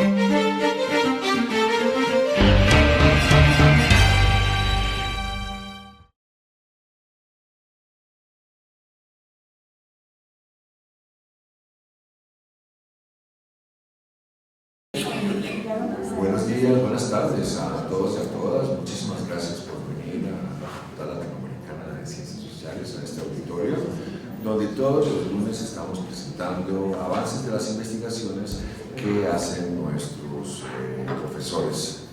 Buenos días, buenas tardes a todos y a todas. Muchísimas gracias por venir a la Facultad Latinoamericana de Ciencias Sociales, a este auditorio, donde todos los lunes estamos presentando avances de las investigaciones que hacen nuestros profesores,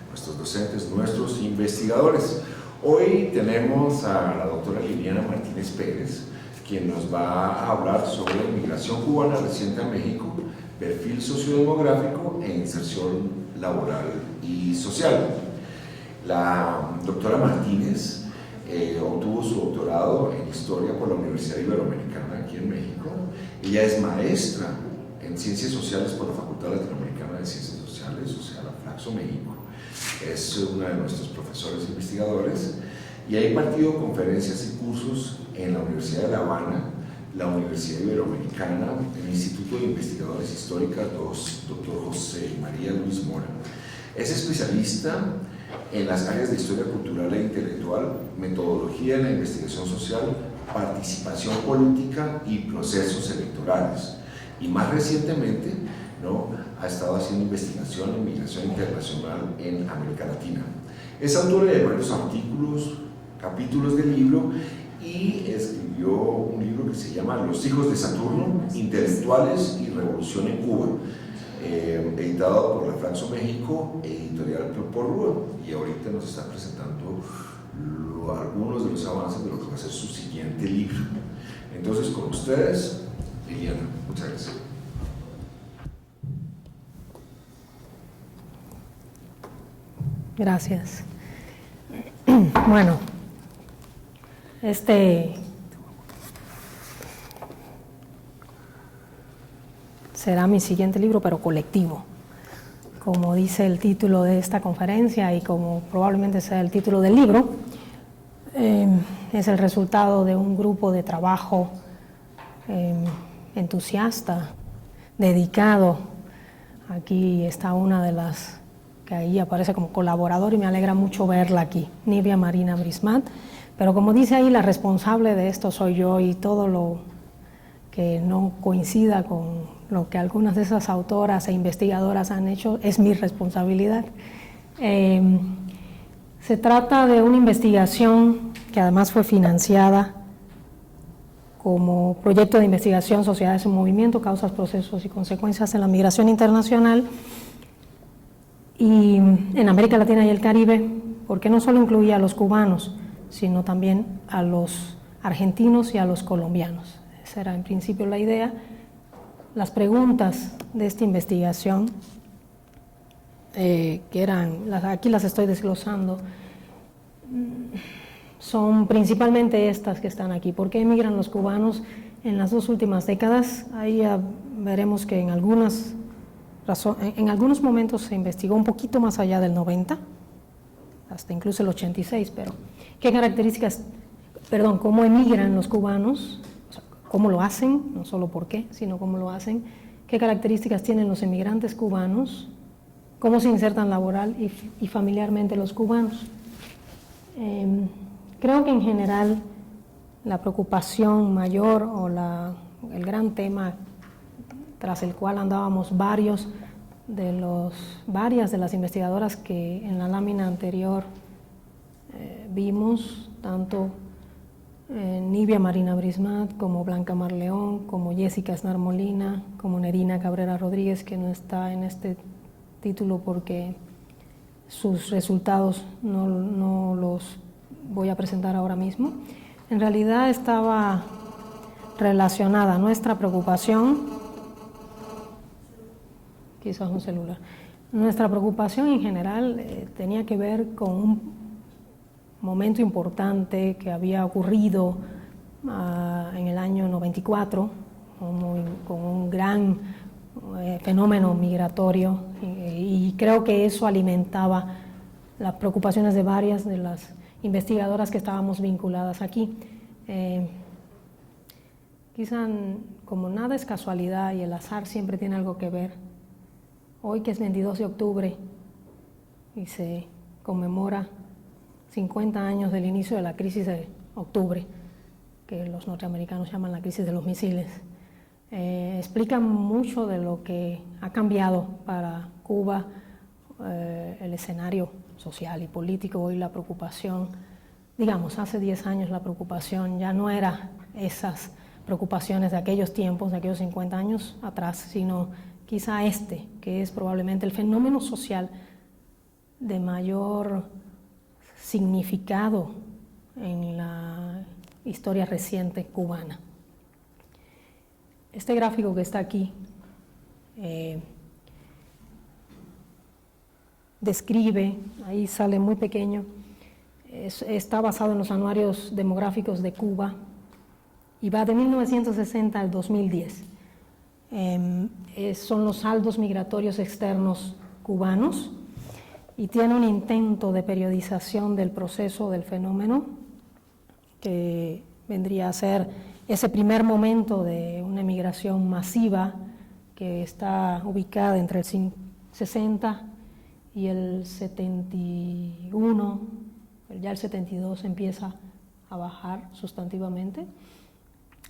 nuestros docentes, nuestros investigadores. Hoy tenemos a la doctora Liliana Martínez Pérez, quien nos va a hablar sobre la inmigración cubana reciente a México, perfil sociodemográfico e inserción laboral y social. La doctora Martínez obtuvo su doctorado en Historia por la Universidad Iberoamericana aquí en México. Ella es maestra en Ciencias Sociales por la Facultad Latinoamericana de Ciencias Sociales, o sea, la Flaxo México. Es una de nuestros profesores investigadores y ha impartido conferencias y cursos en la Universidad de La Habana, la Universidad Iberoamericana, el Instituto de Investigadores Históricas, Dr. José María Luis Mora. Es especialista en las áreas de historia cultural e intelectual, metodología en la investigación social, participación política y procesos electorales. Y más recientemente, ha estado haciendo investigación en migración internacional en América Latina. Es autora de varios artículos, capítulos del libro, y escribió un libro que se llama Los hijos de Saturno, intelectuales y revolución en Cuba, editado por la Flaxo México, editorial Porrúa, y ahorita nos está presentando algunos de los avances de lo que va a ser su siguiente libro. Entonces, con ustedes, Liliana, muchas gracias. Gracias. Bueno, este será mi siguiente libro, pero colectivo, como dice el título de esta conferencia y como probablemente sea el título del libro. Es el resultado de un grupo de trabajo entusiasta, dedicado. Aquí está una de las que ahí aparece como colaborador y me alegra mucho verla aquí, Nivia Marina Brismat. Pero como dice ahí, la responsable de esto soy yo, y todo lo que no coincida con lo que algunas de esas autoras e investigadoras han hecho es mi responsabilidad. Se trata de una investigación que además fue financiada como proyecto de investigación Sociedades en Movimiento, Causas, Procesos y Consecuencias en la Migración Internacional y en América Latina y el Caribe, porque no solo incluía a los cubanos, sino también a los argentinos y a los colombianos. Esa era en principio la idea. Las preguntas de esta investigación, que eran, aquí las estoy desglosando, son principalmente estas que están aquí. ¿Por qué emigran los cubanos en las 2 últimas décadas? Ahí ya veremos que en algunos momentos se investigó un poquito más allá del 90, hasta incluso el 86, pero ¿qué características, cómo emigran los cubanos? O sea, ¿cómo lo hacen? No solo por qué, sino cómo lo hacen. ¿Qué características tienen los emigrantes cubanos? ¿Cómo se insertan laboral y familiarmente los cubanos? Creo que en general la preocupación mayor o el gran tema tras el cual andábamos varias de las investigadoras que en la lámina anterior vimos, tanto Nivia Marina Brismat, como Blanca Marleón, como Jessica Esnar Molina, como Nerina Cabrera Rodríguez, que no está en este título porque sus resultados no los voy a presentar ahora mismo. En realidad estaba relacionada nuestra preocupación, quizás un celular, nuestra preocupación en general tenía que ver con un momento importante que había ocurrido en el año 94, con un gran fenómeno migratorio, y creo que eso alimentaba las preocupaciones de varias de las investigadoras que estábamos vinculadas aquí. Quizá como nada es casualidad y el azar siempre tiene algo que ver, hoy que es 22 de octubre y se conmemora 50 años del inicio de la crisis de octubre, que los norteamericanos llaman la crisis de los misiles, explica mucho de lo que ha cambiado para Cuba el escenario social y político. Hoy la preocupación, digamos, hace 10 años la preocupación ya no era esas preocupaciones de aquellos tiempos, de aquellos 50 años atrás, sino quizá que es probablemente el fenómeno social de mayor significado en la historia reciente cubana. Este gráfico que está aquí describe, ahí sale muy pequeño, está basado en los anuarios demográficos de Cuba y va de 1960 al 2010. Son los saldos migratorios externos cubanos y tiene un intento de periodización del proceso del fenómeno que vendría a ser ese primer momento de una emigración masiva que está ubicada entre el 60 y el 71, ya el 72 empieza a bajar sustantivamente.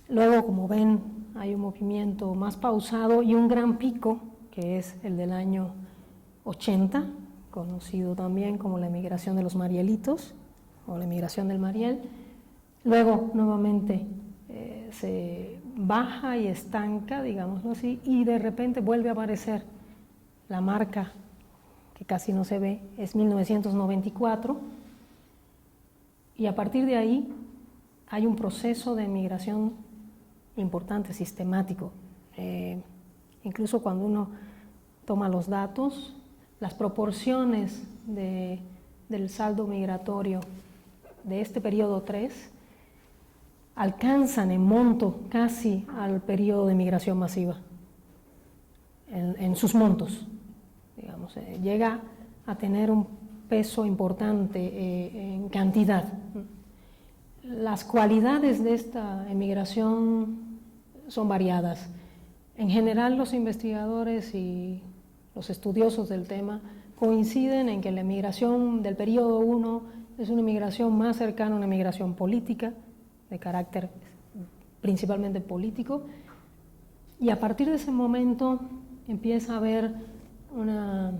Luego, como ven, hay un movimiento más pausado y un gran pico, que es el del año 80, conocido también como la emigración de los Marielitos, o la emigración del Mariel. Luego, nuevamente, se baja y estanca, digámoslo así, y de repente vuelve a aparecer la marca que casi no se ve, es 1994, y a partir de ahí hay un proceso de migración importante, sistemático. Incluso cuando uno toma los datos, las proporciones del saldo migratorio de este periodo 3 alcanzan en monto casi al periodo de migración masiva, en sus montos, digamos, llega a tener un peso importante en cantidad. Las cualidades de esta emigración son variadas. En general, los investigadores y los estudiosos del tema coinciden en que la emigración del periodo 1 es una emigración más cercana a una emigración política, de carácter principalmente político, y a partir de ese momento empieza a haber una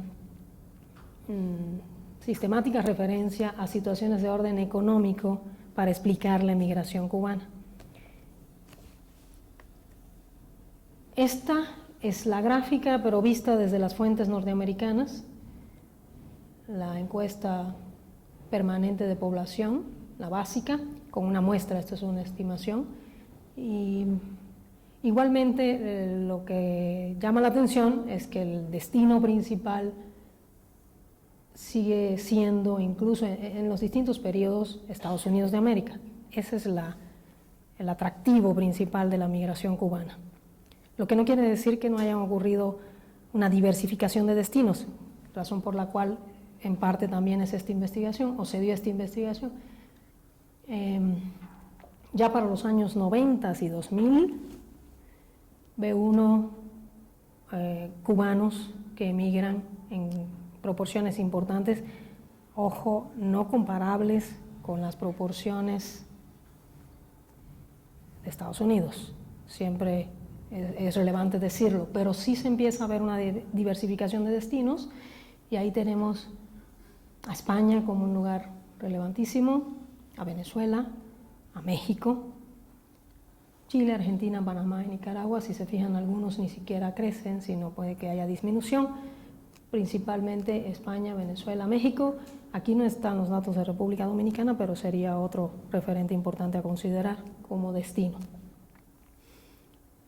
sistemática referencia a situaciones de orden económico para explicar la emigración cubana. Esta es la gráfica, pero vista desde las fuentes norteamericanas, la encuesta permanente de población, la básica, con una muestra, esto es una estimación, y igualmente lo que llama la atención es que el destino principal sigue siendo, incluso en los distintos periodos, Estados Unidos de América. Ese es el atractivo principal de la migración cubana. Lo que no quiere decir que no haya ocurrido una diversificación de destinos, razón por la cual en parte también es esta investigación, o se dio esta investigación. Ya para los años 90 y 2000 ve uno cubanos que emigran en proporciones importantes, ojo, no comparables con las proporciones de Estados Unidos, siempre es relevante decirlo, pero sí se empieza a ver una diversificación de destinos, y ahí tenemos a España como un lugar relevantísimo, a Venezuela, a México, Chile, Argentina, Panamá y Nicaragua. Si se fijan, algunos ni siquiera crecen, sino puede que haya disminución, principalmente España, Venezuela, México. Aquí no están los datos de República Dominicana, pero sería otro referente importante a considerar como destino.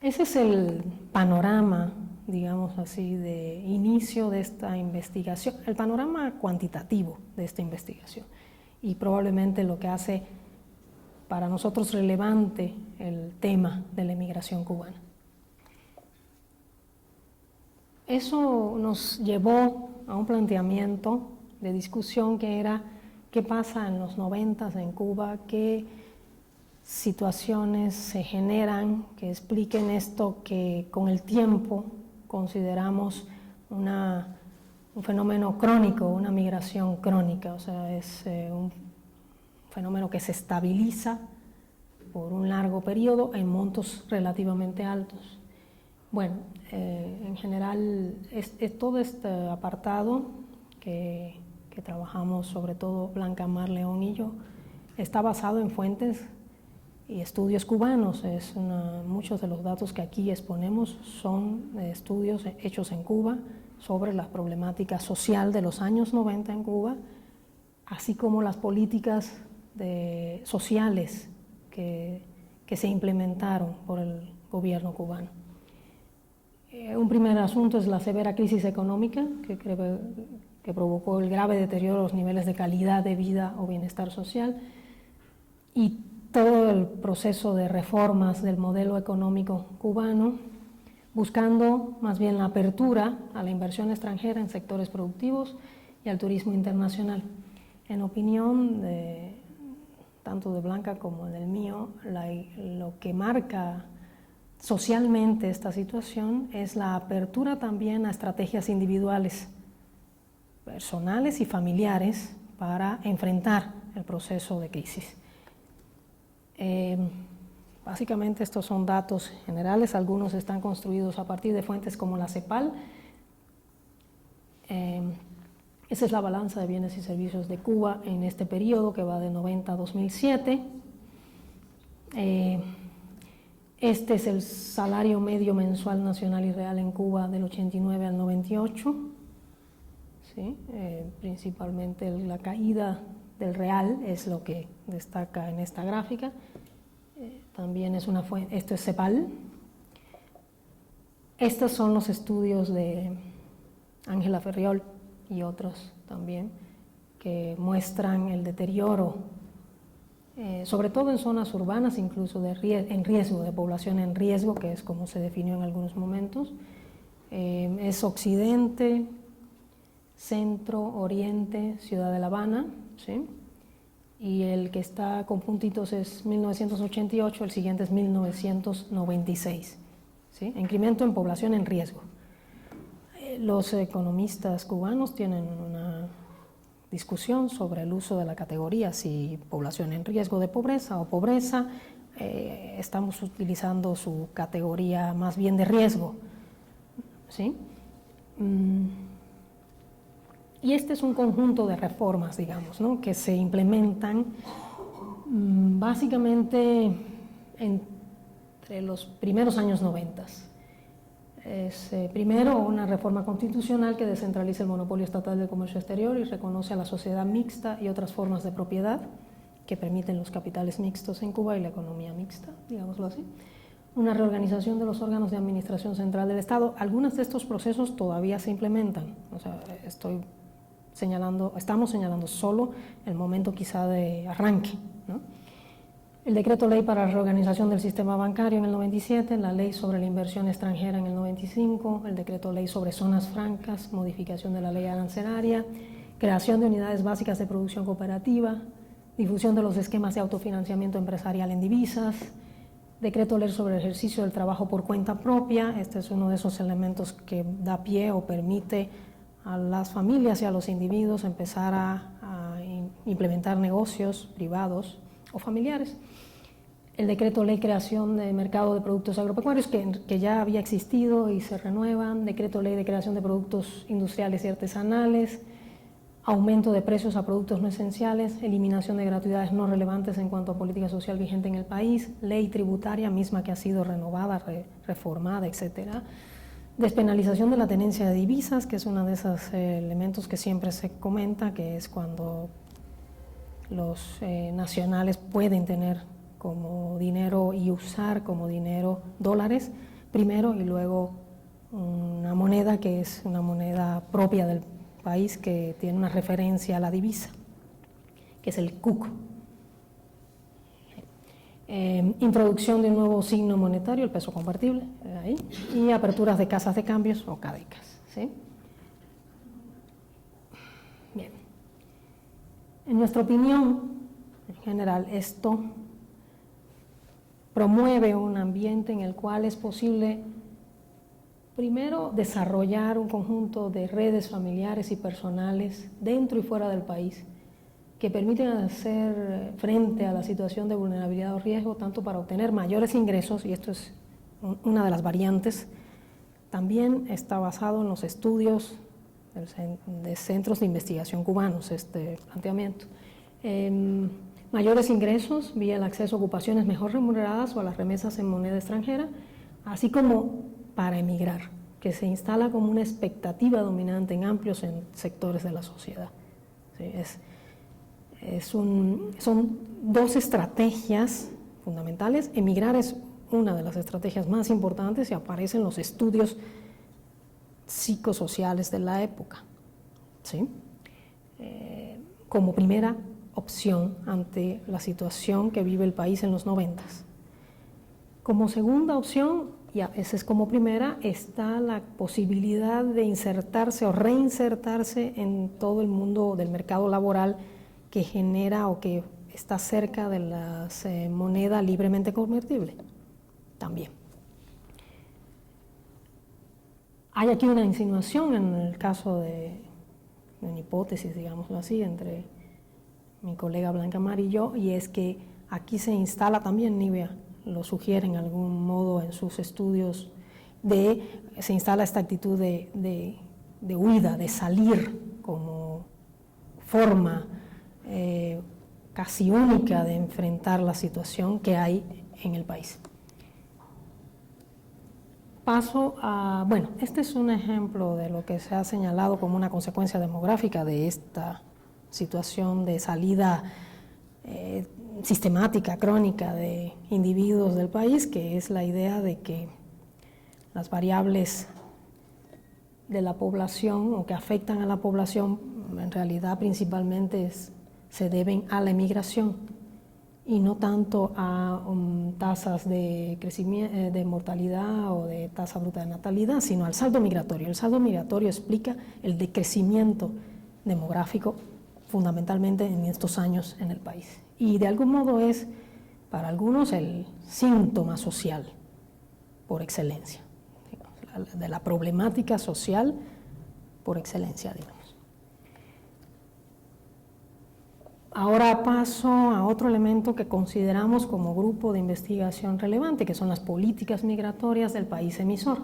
Ese es el panorama, digamos así, de inicio de esta investigación, el panorama cuantitativo de esta investigación, y probablemente lo que hace para nosotros relevante el tema de la emigración cubana. Eso nos llevó a un planteamiento de discusión que era qué pasa en los 90 en Cuba, qué situaciones se generan que expliquen esto que con el tiempo consideramos un fenómeno crónico, una migración crónica, o sea, es un fenómeno que se estabiliza por un largo periodo en montos relativamente altos. Bueno, en general, todo este apartado que trabajamos, sobre todo Blanca Mar León y yo, está basado en fuentes y estudios cubanos. Muchos de los datos que aquí exponemos son estudios hechos en Cuba sobre la problemática social de los años 90 en Cuba, así como las políticas sociales que se implementaron por el gobierno cubano. Un primer asunto es la severa crisis económica que provocó el grave deterioro de los niveles de calidad de vida o bienestar social, y todo el proceso de reformas del modelo económico cubano, buscando más bien la apertura a la inversión extranjera en sectores productivos y al turismo internacional. En opinión tanto de Blanca como del mío, lo que marca socialmente esta situación es la apertura también a estrategias individuales, personales y familiares para enfrentar el proceso de crisis. Básicamente estos son datos generales, algunos están construidos a partir de fuentes como la CEPAL. Esa es la balanza de bienes y servicios de Cuba en este periodo que va de 90 a 2007. Este es el salario medio mensual nacional y real en Cuba del 89 al 98. ¿Sí? Principalmente la caída del real es lo que destaca en esta gráfica. También es una fuente, esto es CEPAL. Estos son los estudios de Ángela Ferriol y otros también, que muestran el deterioro, sobre todo en zonas urbanas, incluso en riesgo, de población en riesgo, que es como se definió en algunos momentos. Es Occidente, Centro, Oriente, Ciudad de La Habana, ¿sí? Y el que está con puntitos es 1988, el siguiente es 1996, ¿sí? Incremento en población en riesgo. Los economistas cubanos tienen una discusión sobre el uso de la categoría, si población en riesgo de pobreza o pobreza. Estamos utilizando su categoría más bien de riesgo, ¿sí? Y este es un conjunto de reformas, digamos, ¿no?, que se implementan básicamente entre los primeros años 90. Primero, una reforma constitucional que descentraliza el monopolio estatal del comercio exterior y reconoce a la sociedad mixta y otras formas de propiedad que permiten los capitales mixtos en Cuba y la economía mixta, digámoslo así. Una reorganización de los órganos de administración central del Estado. Algunos de estos procesos todavía se implementan. O sea, estamos señalando solo el momento quizá de arranque, ¿no? El decreto ley para la reorganización del sistema bancario en el 97, la ley sobre la inversión extranjera en el 95, el decreto ley sobre zonas francas, modificación de la ley arancelaria, creación de unidades básicas de producción cooperativa, difusión de los esquemas de autofinanciamiento empresarial en divisas, decreto ley sobre el ejercicio del trabajo por cuenta propia. Este es uno de esos elementos que da pie o permite a las familias y a los individuos empezar a implementar negocios privados o familiares. El decreto ley creación de mercado de productos agropecuarios que ya había existido y se renuevan, decreto ley de creación de productos industriales y artesanales, aumento de precios a productos no esenciales, eliminación de gratuidades no relevantes en cuanto a política social vigente en el país, ley tributaria misma que ha sido renovada, reformada, etcétera. Despenalización de la tenencia de divisas, que es uno de esos elementos que siempre se comenta, que es cuando los nacionales pueden tener como dinero y usar como dinero dólares primero y luego una moneda que es una moneda propia del país que tiene una referencia a la divisa, que es el CUC. Introducción de un nuevo signo monetario, el peso convertible, ahí, y aperturas de casas de cambios o CADECAS, ¿sí? Bien. En nuestra opinión, en general, esto promueve un ambiente en el cual es posible Primero, desarrollar un conjunto de redes familiares y personales dentro y fuera del país que permiten hacer frente a la situación de vulnerabilidad o riesgo, tanto para obtener mayores ingresos, y esto es una de las variantes. También está basado en los estudios de centros de investigación cubanos, este planteamiento. Mayores ingresos vía el acceso a ocupaciones mejor remuneradas o a las remesas en moneda extranjera, así como para emigrar, que se instala como una expectativa dominante en amplios sectores de la sociedad. Sí, son dos estrategias fundamentales. Emigrar es una de las estrategias más importantes y aparece en los estudios psicosociales de la época, ¿sí? Como primera opción ante la situación que vive el país en los 90s. Como segunda opción, ya esa es como primera, está la posibilidad de insertarse o reinsertarse en todo el mundo del mercado laboral que genera o que está cerca de la moneda libremente convertible. También. Hay aquí una insinuación en el caso de una hipótesis, digámoslo así, entre mi colega Blanca Mar y yo, y es que aquí se instala también, Nivia lo sugiere en algún modo en sus estudios, se instala esta actitud de huida, de salir como forma casi única de enfrentar la situación que hay en el país. Paso a, bueno, este es un ejemplo de lo que se ha señalado como una consecuencia demográfica de esta situación de salida sistemática, crónica de individuos del país, que es la idea de que las variables de la población o que afectan a la población en realidad principalmente se deben a la emigración y no tanto a tasas de crecimiento, de mortalidad o de tasa bruta de natalidad, sino al saldo migratorio. El saldo migratorio explica el decrecimiento demográfico fundamentalmente en estos años en el país. Y de algún modo es, para algunos, el síntoma social por excelencia, de la problemática social por excelencia, digamos. Ahora paso a otro elemento que consideramos como grupo de investigación relevante, que son las políticas migratorias del país emisor.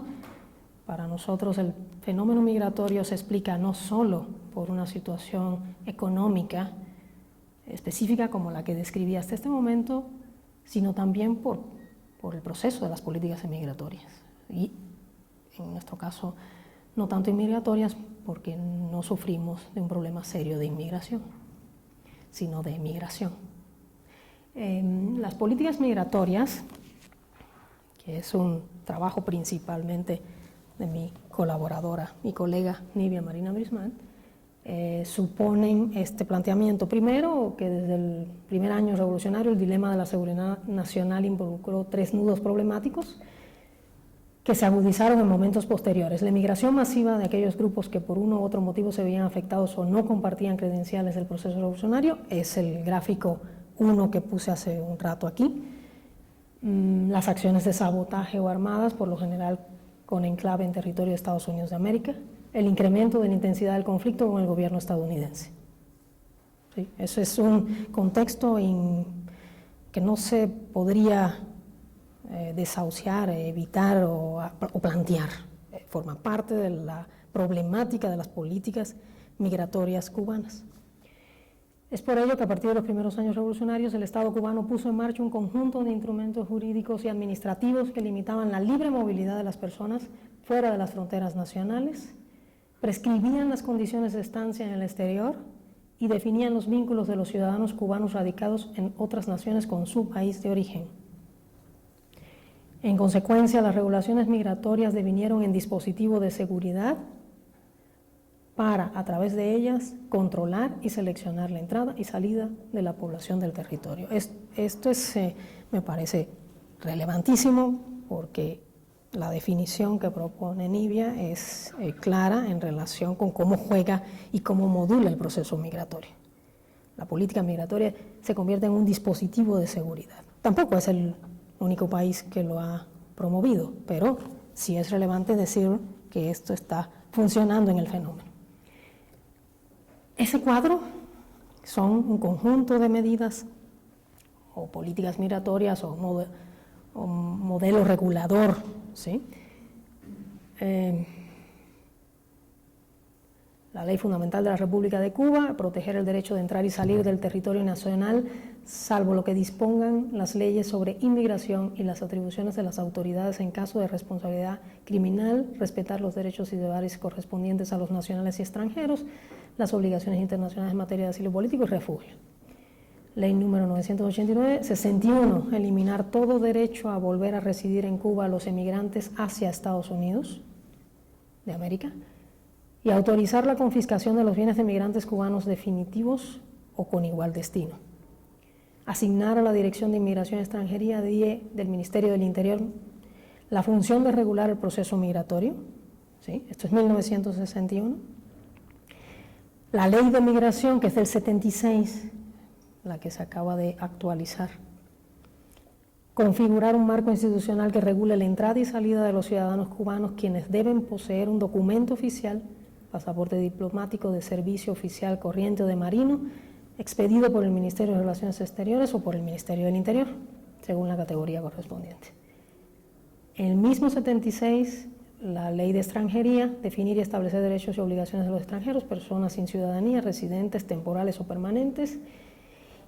Para nosotros el fenómeno migratorio se explica no solo por una situación económica específica como la que describí hasta este momento, sino también por el proceso de las políticas migratorias. Y en nuestro caso, no tanto inmigratorias, porque no sufrimos de un problema serio de inmigración, sino de emigración. Las políticas migratorias, que es un trabajo principalmente de mi colaboradora, mi colega Nivia Marina Brisman, suponen este planteamiento. Primero, que desde el primer año revolucionario el dilema de la seguridad nacional involucró tres nudos problemáticos que se agudizaron en momentos posteriores. La emigración masiva de aquellos grupos que por uno u otro motivo se veían afectados o no compartían credenciales del proceso revolucionario, es el gráfico 1 que puse hace un rato aquí. Las acciones de sabotaje o armadas, por lo general con enclave en territorio de Estados Unidos de América, el incremento de la intensidad del conflicto con el gobierno estadounidense. ¿Sí? Eso es un contexto que no se podría desahuciar, evitar o plantear. Forma parte de la problemática de las políticas migratorias cubanas. Es por ello que a partir de los primeros años revolucionarios el Estado cubano puso en marcha un conjunto de instrumentos jurídicos y administrativos que limitaban la libre movilidad de las personas fuera de las fronteras nacionales, prescribían las condiciones de estancia en el exterior y definían los vínculos de los ciudadanos cubanos radicados en otras naciones con su país de origen. En consecuencia, las regulaciones migratorias devinieron en dispositivo de seguridad para, a través de ellas, controlar y seleccionar la entrada y salida de la población del territorio. Esto me parece relevantísimo porque la definición que propone Nivia es clara en relación con cómo juega y cómo modula el proceso migratorio. La política migratoria se convierte en un dispositivo de seguridad. Tampoco es el único país que lo ha promovido, pero sí es relevante decir que esto está funcionando en el fenómeno. Ese cuadro son un conjunto de medidas o políticas migratorias o modelo regulador, ¿sí? La ley fundamental de la República de Cuba, proteger el derecho de entrar y salir del territorio nacional, salvo lo que dispongan las leyes sobre inmigración y las atribuciones de las autoridades en caso de responsabilidad criminal, respetar los derechos y deberes correspondientes a los nacionales y extranjeros, las obligaciones internacionales en materia de asilo político y refugio. Ley número 989, 61, eliminar todo derecho a volver a residir en Cuba a los emigrantes hacia Estados Unidos de América, y autorizar la confiscación de los bienes de migrantes cubanos definitivos o con igual destino. Asignar a la Dirección de Inmigración y Extranjería del Ministerio del Interior la función de regular el proceso migratorio, ¿sí? Esto es 1961. La Ley de Migración, que es del 76, la que se acaba de actualizar. Configurar un marco institucional que regule la entrada y salida de los ciudadanos cubanos, quienes deben poseer un documento oficial, pasaporte diplomático de servicio oficial corriente o de marino, expedido por el Ministerio de Relaciones Exteriores o por el Ministerio del Interior, según la categoría correspondiente. En el mismo 76, la Ley de Extranjería, definir y establecer derechos y obligaciones de los extranjeros, personas sin ciudadanía, residentes, temporales o permanentes.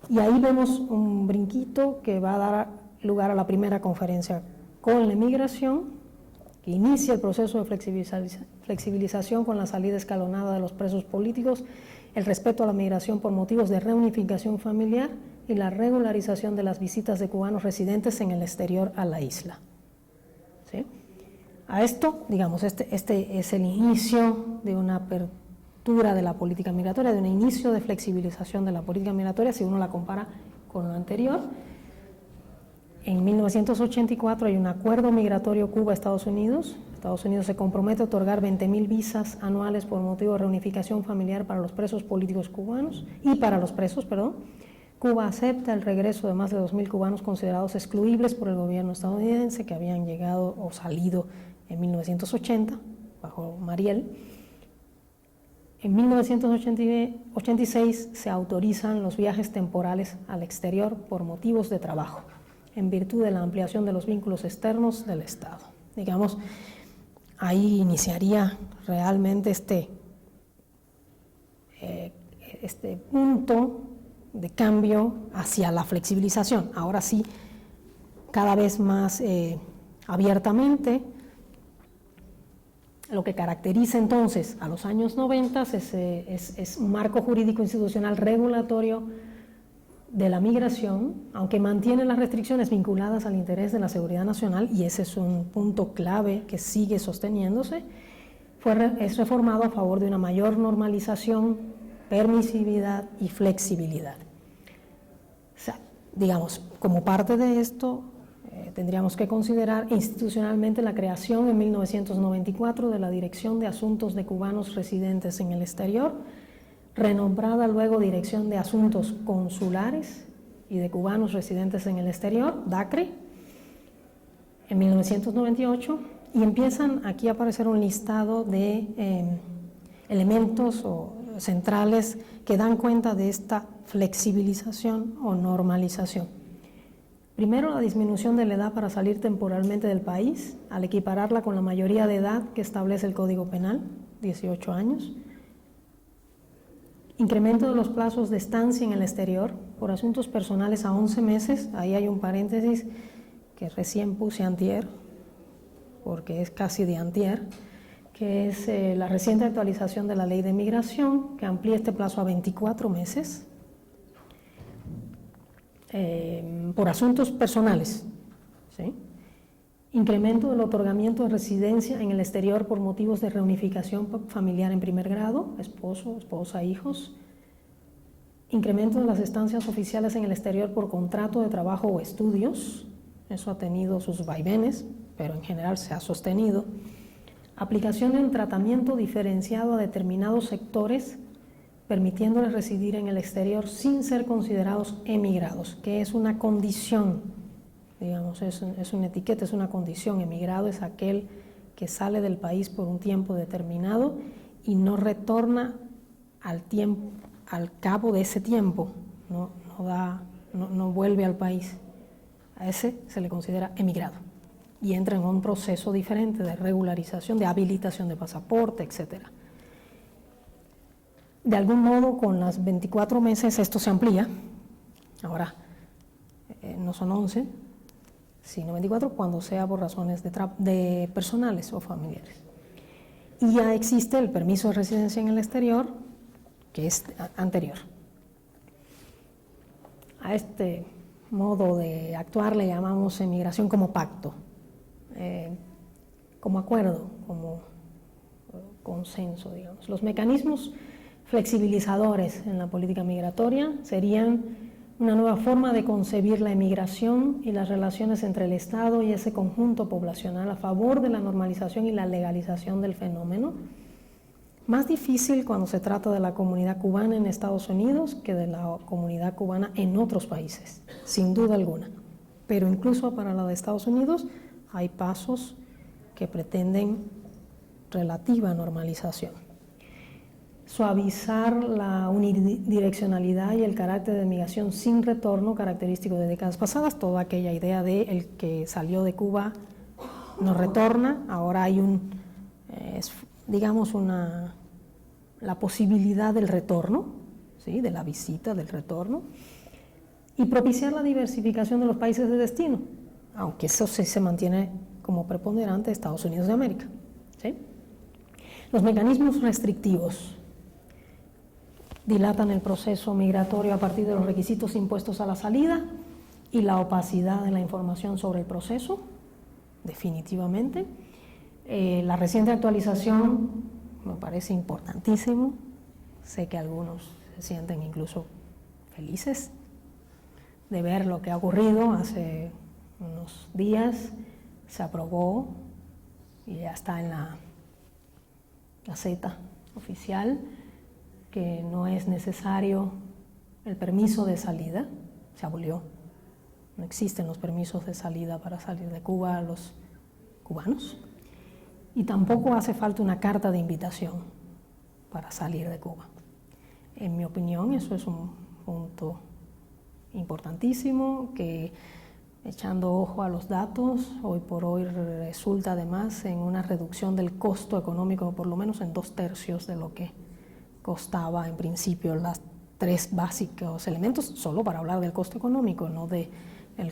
Y ahí vemos un brinquito que va a dar lugar a la primera conferencia con la inmigración, que inicia el proceso de flexibilización con la salida escalonada de los presos políticos, el respeto a la migración por motivos de reunificación familiar y la regularización de las visitas de cubanos residentes en el exterior a la isla. ¿Sí? A esto, digamos, este es el inicio de una apertura de la política migratoria, de un inicio de flexibilización de la política migratoria, si uno la compara con lo anterior. En 1984 hay un acuerdo migratorio Cuba-Estados Unidos. Estados Unidos se compromete a otorgar 20.000 visas anuales por motivo de reunificación familiar para los presos políticos cubanos y para los presos, Cuba acepta el regreso de más de 2.000 cubanos considerados excluibles por el gobierno estadounidense que habían llegado o salido en 1980 bajo Mariel. En 1986 se autorizan los viajes temporales al exterior por motivos de trabajo, en virtud de la ampliación de los vínculos externos del Estado. Digamos, ahí iniciaría realmente este punto de cambio hacia la flexibilización. Ahora sí, cada vez más abiertamente. Lo que caracteriza entonces a los años 90 es un marco jurídico institucional regulatorio de la migración, aunque mantiene las restricciones vinculadas al interés de la seguridad nacional, y ese es un punto clave que sigue sosteniéndose, es reformado a favor de una mayor normalización, permisividad y flexibilidad. O sea, digamos, como parte de esto, tendríamos que considerar institucionalmente la creación en 1994 de la Dirección de Asuntos de Cubanos Residentes en el Exterior, renombrada luego Dirección de Asuntos Consulares y de Cubanos Residentes en el Exterior, DACRE, en 1998, y empiezan aquí a aparecer un listado de elementos centrales que dan cuenta de esta flexibilización o normalización. Primero, la disminución de la edad para salir temporalmente del país, al equipararla con la mayoría de edad que establece el Código Penal, 18 años. Incremento de los plazos de estancia en el exterior por asuntos personales a 11 meses. Ahí hay un paréntesis que recién puse antier, porque es casi de antier, que es la reciente actualización de la Ley de Migración, que amplía este plazo a 24 meses por asuntos personales, ¿sí? Incremento del otorgamiento de residencia en el exterior por motivos de reunificación familiar en primer grado, esposo, esposa, hijos. Incremento de las estancias oficiales en el exterior por contrato de trabajo o estudios. Eso ha tenido sus vaivenes, pero en general se ha sostenido. Aplicación de un tratamiento diferenciado a determinados sectores, permitiéndoles residir en el exterior sin ser considerados emigrados, que es una condición. Digamos, es una etiqueta, es una condición. Emigrado es aquel que sale del país por un tiempo determinado y no retorna al cabo de ese tiempo, no vuelve al país. A ese se le considera emigrado y entra en un proceso diferente de regularización, de habilitación de pasaporte, etc. De algún modo, con las 24 meses esto se amplía. Ahora, no son 11, sino 24 cuando sea por razones de personales o familiares. Y ya existe el permiso de residencia en el exterior, que es anterior. A este modo de actuar le llamamos emigración como pacto, como acuerdo, como consenso, digamos. Los mecanismos flexibilizadores en la política migratoria serían una nueva forma de concebir la emigración y las relaciones entre el Estado y ese conjunto poblacional a favor de la normalización y la legalización del fenómeno. Más difícil cuando se trata de la comunidad cubana en Estados Unidos que de la comunidad cubana en otros países, sin duda alguna. Pero incluso para la de Estados Unidos hay pasos que pretenden relativa normalización. Suavizar la unidireccionalidad y el carácter de migración sin retorno característico de décadas pasadas, toda aquella idea de el que salió de Cuba no retorna, ahora hay la posibilidad del retorno, ¿sí? De la visita, del retorno, y propiciar la diversificación de los países de destino, aunque eso sí se mantiene como preponderante Estados Unidos de América, ¿sí? Los mecanismos restrictivos dilatan el proceso migratorio a partir de los requisitos impuestos a la salida y la opacidad de la información sobre el proceso, definitivamente. La reciente actualización me parece importantísimo, sé que algunos se sienten incluso felices de ver lo que ha ocurrido. Hace unos días se aprobó y ya está en la Gaceta Oficial que no es necesario el permiso de salida, se abolió. No existen los permisos de salida para salir de Cuba a los cubanos y tampoco hace falta una carta de invitación para salir de Cuba. En mi opinión, eso es un punto importantísimo que, echando ojo a los datos, hoy por hoy resulta además en una reducción del costo económico, por lo menos en 2/3 de lo que costaba en principio los 3 básicos elementos, solo para hablar del costo económico, no del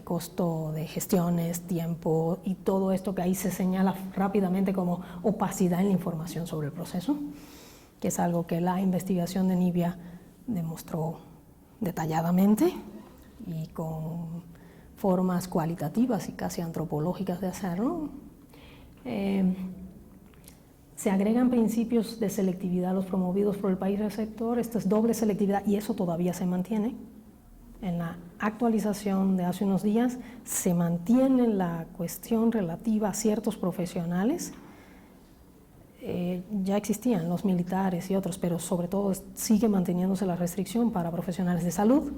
costo de gestiones, tiempo y todo esto que ahí se señala rápidamente como opacidad en la información sobre el proceso, que es algo que la investigación de Nibia demostró detalladamente y con formas cualitativas y casi antropológicas de hacerlo. Se agregan principios de selectividad a los promovidos por el país receptor. Esto es doble selectividad y eso todavía se mantiene. En la actualización de hace unos días se mantiene la cuestión relativa a ciertos profesionales. Ya existían los militares y otros, pero sobre todo sigue manteniéndose la restricción para profesionales de salud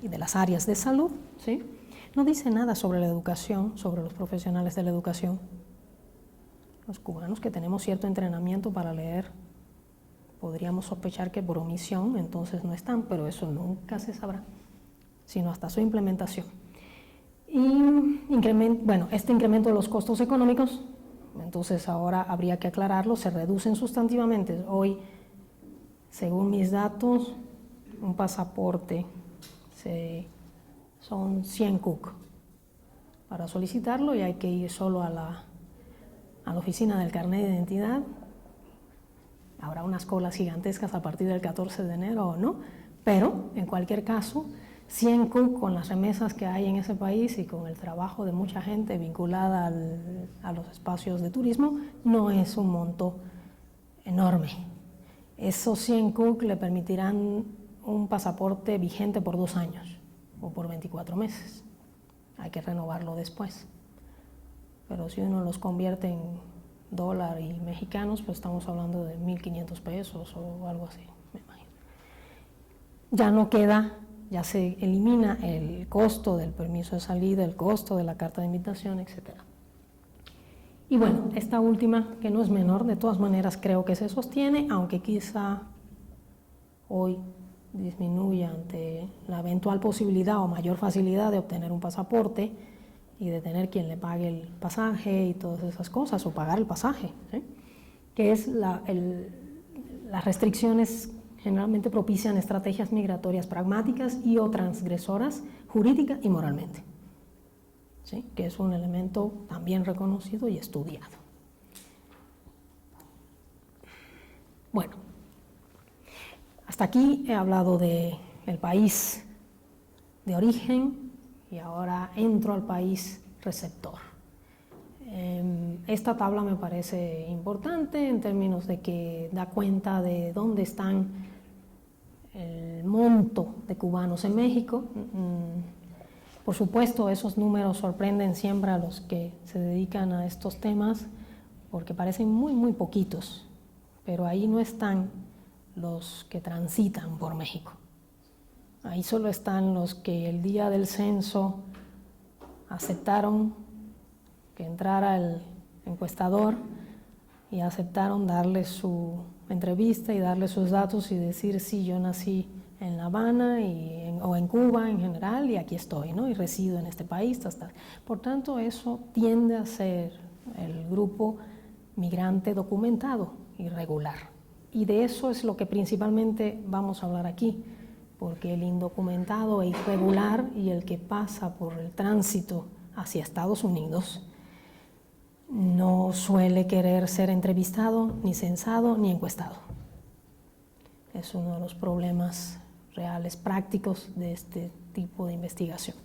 y de las áreas de salud, ¿sí? No dice nada sobre la educación, sobre los profesionales de la educación. Los cubanos que tenemos cierto entrenamiento para leer, podríamos sospechar que por omisión entonces no están, pero eso nunca se sabrá, sino hasta su implementación. Y este incremento de los costos económicos, entonces ahora habría que aclararlo, se reducen sustantivamente. Hoy, según mis datos, un pasaporte son 100 CUC para solicitarlo y hay que ir solo a la oficina del carnet de identidad. Habrá unas colas gigantescas a partir del 14 de enero o no, pero en cualquier caso, 100 CUC con las remesas que hay en ese país y con el trabajo de mucha gente vinculada a los espacios de turismo, no es un monto enorme. Esos 100 CUC le permitirán un pasaporte vigente por 2 años o por 24 meses. Hay que renovarlo después. Pero si uno los convierte en dólar y mexicanos, pues estamos hablando de 1.500 pesos o algo así, me imagino. Ya no queda, ya se elimina el costo del permiso de salida, el costo de la carta de invitación, etc. Y bueno, esta última, que no es menor, de todas maneras creo que se sostiene, aunque quizá hoy disminuya ante la eventual posibilidad o mayor facilidad de obtener un pasaporte y de tener quien le pague el pasaje y todas esas cosas, o pagar el pasaje, que es las restricciones generalmente propician estrategias migratorias pragmáticas y o transgresoras jurídica y moralmente, ¿sí? Que es un elemento también reconocido y estudiado. Bueno, hasta aquí he hablado del país de origen y ahora entro al país receptor. Esta tabla me parece importante en términos de que da cuenta de dónde están el monto de cubanos en México. Por supuesto, esos números sorprenden siempre a los que se dedican a estos temas porque parecen muy poquitos, pero ahí no están los que transitan por México. Ahí solo están los que el día del censo aceptaron que entrara el encuestador y aceptaron darle su entrevista y darle sus datos y decir sí, yo nací en La Habana o en Cuba en general y aquí estoy, ¿no? Y resido en este país. Por tanto, eso tiende a ser el grupo migrante documentado irregular. Y de eso es lo que principalmente vamos a hablar aquí, porque el indocumentado e irregular y el que pasa por el tránsito hacia Estados Unidos no suele querer ser entrevistado, ni censado, ni encuestado. Es uno de los problemas reales, prácticos de este tipo de investigación.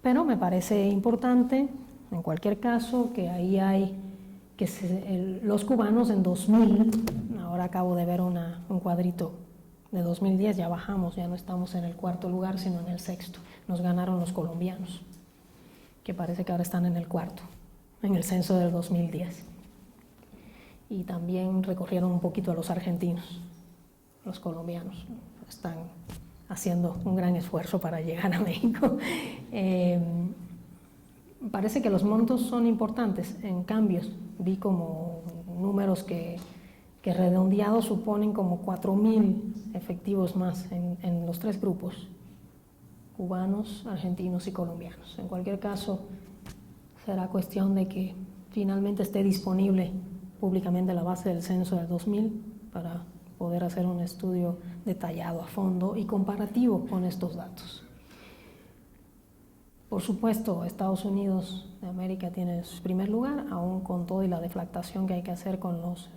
Pero me parece importante, en cualquier caso, que ahí hay los cubanos en 2000, ahora acabo de ver un cuadrito de 2010, ya bajamos, ya no estamos en el cuarto lugar, sino en el sexto. Nos ganaron los colombianos, que parece que ahora están en el cuarto, en el censo del 2010. Y también recorrieron un poquito a los argentinos, los colombianos. Están haciendo un gran esfuerzo para llegar a México. Parece que los montos son importantes. En cambios, vi como números que redondeados suponen como 4.000 efectivos más en los tres grupos, cubanos, argentinos y colombianos. En cualquier caso, será cuestión de que finalmente esté disponible públicamente la base del censo del 2000 para poder hacer un estudio detallado a fondo y comparativo con estos datos. Por supuesto, Estados Unidos de América tiene su primer lugar, aún con todo y la deflactación que hay que hacer con los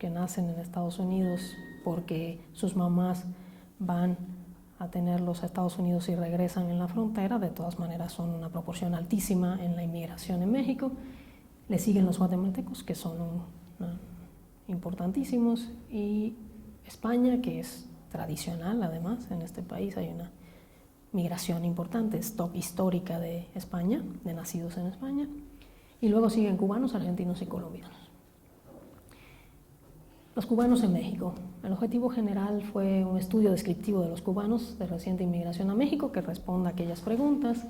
que nacen en Estados Unidos porque sus mamás van a tenerlos a Estados Unidos y regresan en la frontera. De todas maneras son una proporción altísima en la inmigración en México. Le siguen los guatemaltecos, que son importantísimos, y España, que es tradicional además en este país. Hay una migración importante, stock histórica de España, de nacidos en España, y luego siguen cubanos, argentinos y colombianos. Los cubanos en México. El objetivo general fue un estudio descriptivo de los cubanos de reciente inmigración a México que responda a aquellas preguntas.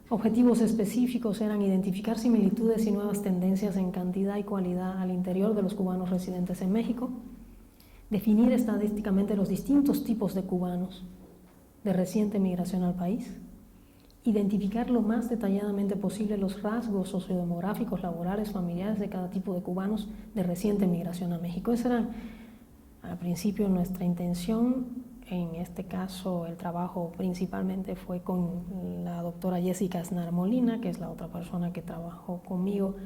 Objetivos específicos eran identificar similitudes y nuevas tendencias en cantidad y cualidad al interior de los cubanos residentes en México, definir estadísticamente los distintos tipos de cubanos de reciente migración al país, identificar lo más detalladamente posible los rasgos sociodemográficos, laborales, familiares de cada tipo de cubanos de reciente migración a México. Esa era al principio nuestra intención. En este caso el trabajo principalmente fue con la doctora Jessica Aznar Molina, que es la otra persona que trabajó conmigo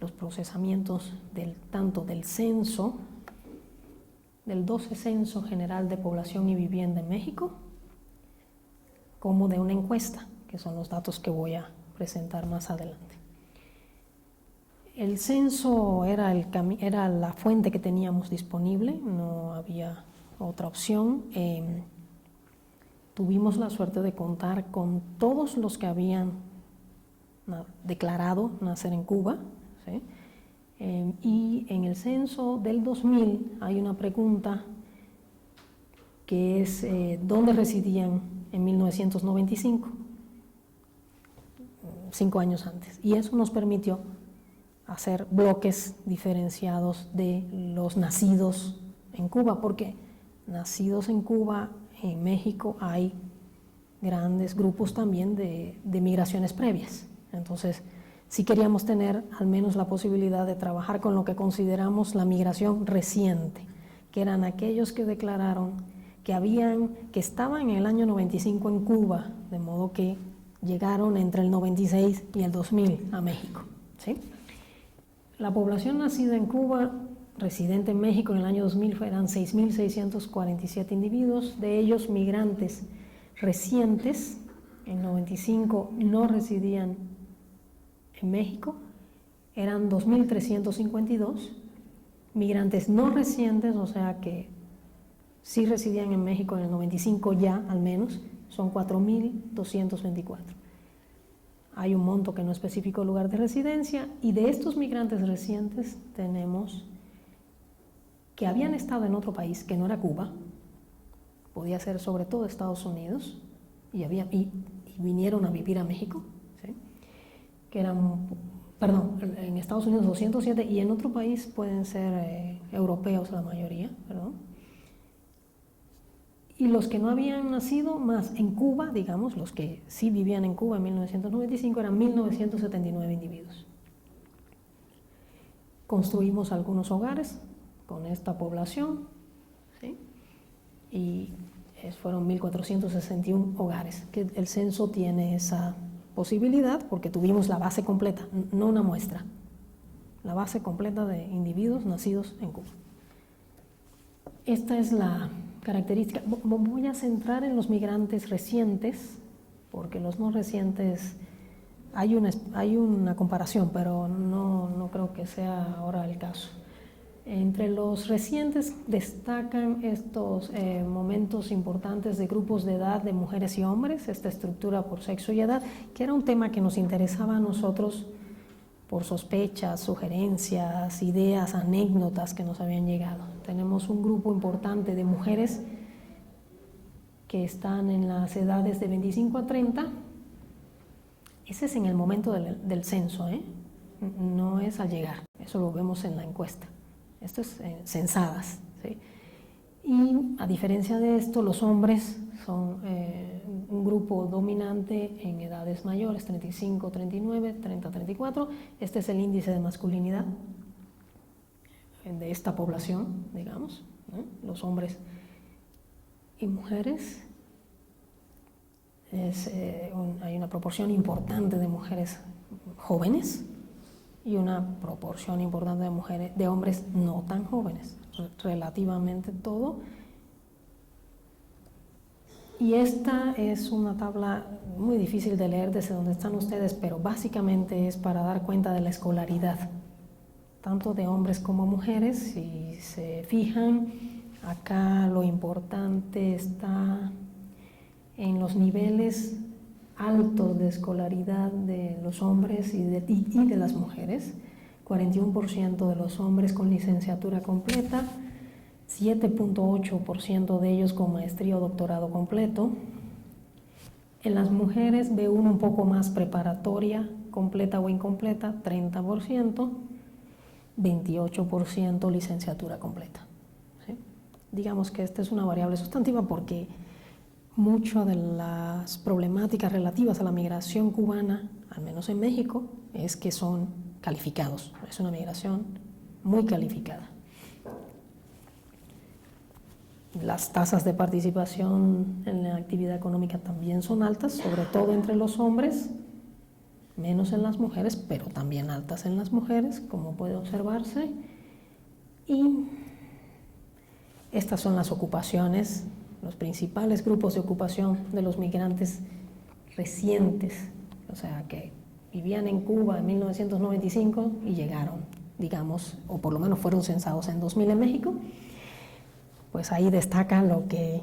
los procesamientos tanto del censo, del 12 Censo General de Población y Vivienda en México, como de una encuesta, que son los datos que voy a presentar más adelante. El censo era la fuente que teníamos disponible, no había otra opción. Tuvimos la suerte de contar con todos los que habían declarado nacer en Cuba, ¿sí? Y en el censo del 2000 hay una pregunta que es ¿dónde residían en 1995? 5 años antes, y eso nos permitió hacer bloques diferenciados de los nacidos en Cuba, porque nacidos en Cuba, en México hay grandes grupos también de migraciones previas. Entonces, sí queríamos tener al menos la posibilidad de trabajar con lo que consideramos la migración reciente, que eran aquellos que declararon que estaban en el año 95 en Cuba, de modo que llegaron entre el 96 y el 2000 a México, ¿sí? La población nacida en Cuba, residente en México en el año 2000, eran 6.647 individuos, de ellos migrantes recientes, en 95 no residían en México, eran 2.352, migrantes no recientes, o sea que sí residían en México en el 95 ya al menos, son 4.224. Hay un monto que no especifica el lugar de residencia, y de estos migrantes recientes tenemos que habían estado en otro país que no era Cuba, podía ser sobre todo Estados Unidos, y vinieron a vivir a México, ¿sí? Que eran, en Estados Unidos 207, y en otro país pueden ser europeos la mayoría, perdón. Y los que no habían nacido más en Cuba, digamos, los que sí vivían en Cuba en 1995, eran 1.979 individuos. Construimos algunos hogares con esta población, ¿sí? Y fueron 1.461 hogares, que el censo tiene esa posibilidad porque tuvimos la base completa, no una muestra, la base completa de individuos nacidos en Cuba. Esta es la característica. Voy a centrar en los migrantes recientes, porque los no recientes hay una comparación, pero no creo que sea ahora el caso. Entre los recientes destacan estos momentos importantes de grupos de edad de mujeres y hombres, esta estructura por sexo y edad, que era un tema que nos interesaba a nosotros por sospechas, sugerencias, ideas, anécdotas que nos habían llegado. Tenemos un grupo importante de mujeres que están en las edades de 25 a 30. Ese es en el momento del censo, no es al llegar, eso lo vemos en la encuesta. Esto es censadas, ¿sí? Y a diferencia de esto, los hombres son un grupo dominante en edades mayores, 35, 39, 30, 34. Este es el índice de masculinidad de esta población, digamos, ¿no? Los hombres y mujeres. Hay una proporción importante de mujeres jóvenes y una proporción importante de hombres no tan jóvenes, relativamente todo. Y esta es una tabla muy difícil de leer desde donde están ustedes, pero básicamente es para dar cuenta de la escolaridad, tanto de hombres como mujeres. Si se fijan, acá lo importante está en los niveles altos de escolaridad de los hombres y de las mujeres. 41% de los hombres con licenciatura completa, 7.8% de ellos con maestría o doctorado completo. En las mujeres B1 un poco más preparatoria, completa o incompleta, 30%, 28% licenciatura completa, ¿sí? Digamos que esta es una variable sustantiva porque muchas de las problemáticas relativas a la migración cubana, al menos en México, es que son calificados, es una migración muy calificada. Las tasas de participación en la actividad económica también son altas, sobre todo entre los hombres, menos en las mujeres, pero también altas en las mujeres, como puede observarse. Y estas son las ocupaciones, los principales grupos de ocupación de los migrantes recientes, o sea, que vivían en Cuba en 1995 y llegaron, digamos, o por lo menos fueron censados en 2000 en México. Pues ahí destaca lo que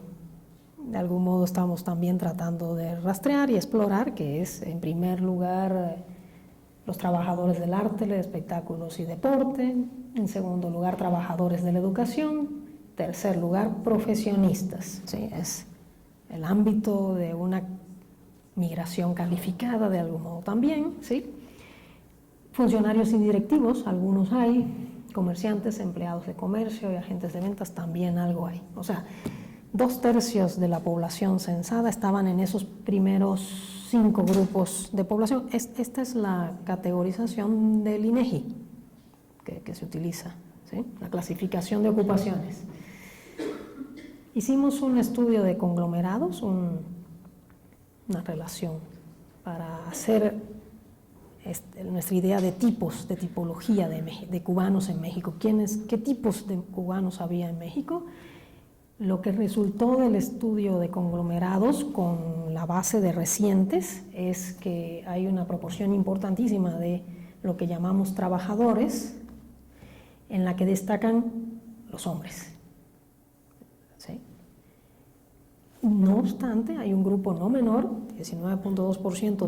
de algún modo estamos también tratando de rastrear y explorar, que es en primer lugar los trabajadores del arte, de espectáculos y deporte, en segundo lugar trabajadores de la educación, tercer lugar profesionistas, ¿sí? Es el ámbito de una migración calificada de algún modo también, ¿sí? Funcionarios y directivos, algunos hay, comerciantes, empleados de comercio y agentes de ventas, también algo hay. O sea, 2/3 de la población censada estaban en esos primeros 5 grupos de población. Esta es la categorización del INEGI que se utiliza, ¿sí? La clasificación de ocupaciones. Hicimos un estudio de conglomerados, una relación para hacer nuestra idea de tipos, de tipología de cubanos en México. ¿Qué tipos de cubanos había en México? Lo que resultó del estudio de conglomerados con la base de recientes es que hay una proporción importantísima de lo que llamamos trabajadores, en la que destacan los hombres. ¿Sí? No obstante, hay un grupo no menor, 19.2%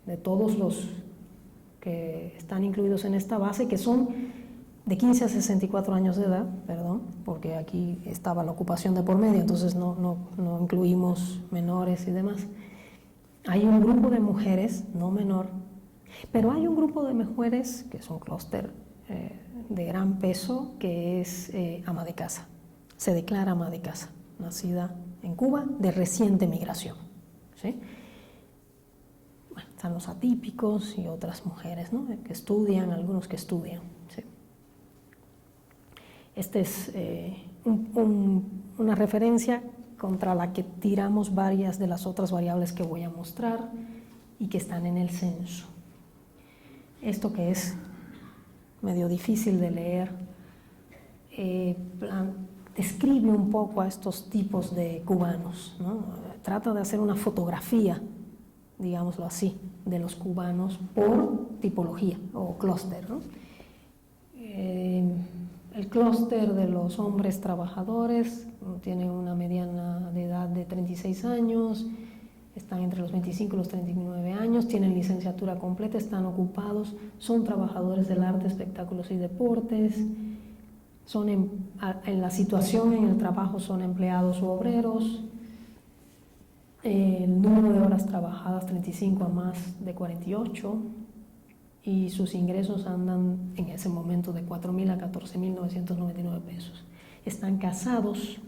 de todos los que están incluidos en esta base, que son de 15 a 64 años de edad, perdón, porque aquí estaba la ocupación de por medio, entonces no incluimos menores y demás. Hay un grupo de mujeres, no menor, pero hay un grupo de mujeres que es un clúster de gran peso, que es ama de casa. Se declara ama de casa, nacida en Cuba, de reciente migración, ¿sí? Bueno, están los atípicos y otras mujeres, ¿no?, que estudian, algunos que estudian, ¿sí? Esta es una referencia contra la que tiramos varias de las otras variables que voy a mostrar y que están en el censo. Esto, que es medio difícil de leer, describe un poco a estos tipos de cubanos, ¿no? Trata de hacer una fotografía, digámoslo así, de los cubanos por tipología o clúster, ¿no? El clúster de los hombres trabajadores tiene una mediana de edad de 36 años, están entre los 25 y los 39 años, tienen licenciatura completa, están ocupados, son trabajadores del arte, espectáculos y deportes, son en la situación en el trabajo son empleados u obreros. El número de horas trabajadas 35 a más de 48, y sus ingresos andan en ese momento de 4.000 a 14.999 pesos. Están casados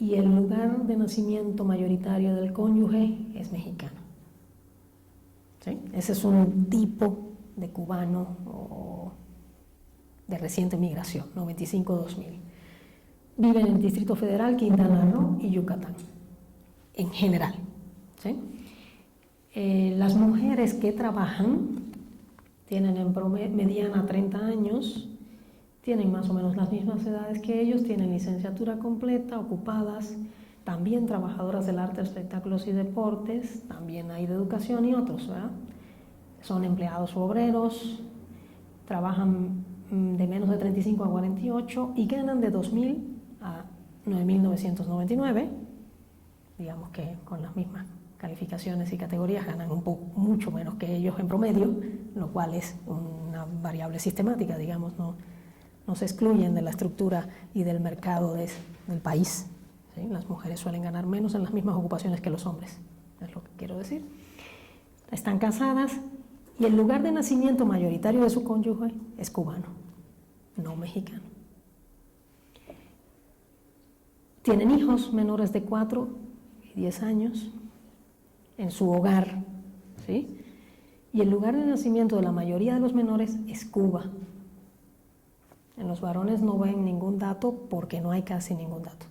y el lugar de nacimiento mayoritario del cónyuge es mexicano, ¿sí? Ese es un tipo de cubano o de reciente migración, 95-2000. Viven en el Distrito Federal, Quintana Roo y Yucatán, en general, ¿sí? Las mujeres que trabajan tienen en mediana 30 años, tienen más o menos las mismas edades que ellos, tienen licenciatura completa, ocupadas, también trabajadoras del arte, espectáculos y deportes, también hay de educación y otros, ¿verdad? Son empleados u obreros, trabajan de menos de 35 a 48 y ganan de 2.000 a 9.999, digamos que con las mismas calificaciones y categorías ganan mucho menos que ellos en promedio, lo cual es una variable sistemática, digamos, no se excluyen de la estructura y del mercado del país, ¿sí? Las mujeres suelen ganar menos en las mismas ocupaciones que los hombres, es lo que quiero decir. Están casadas y el lugar de nacimiento mayoritario de su cónyuge es cubano, no mexicano. Tienen hijos menores de 4 y 10 años en su hogar, ¿sí? Y el lugar de nacimiento de la mayoría de los menores es Cuba. En los varones no ven ningún dato porque no hay casi ningún dato.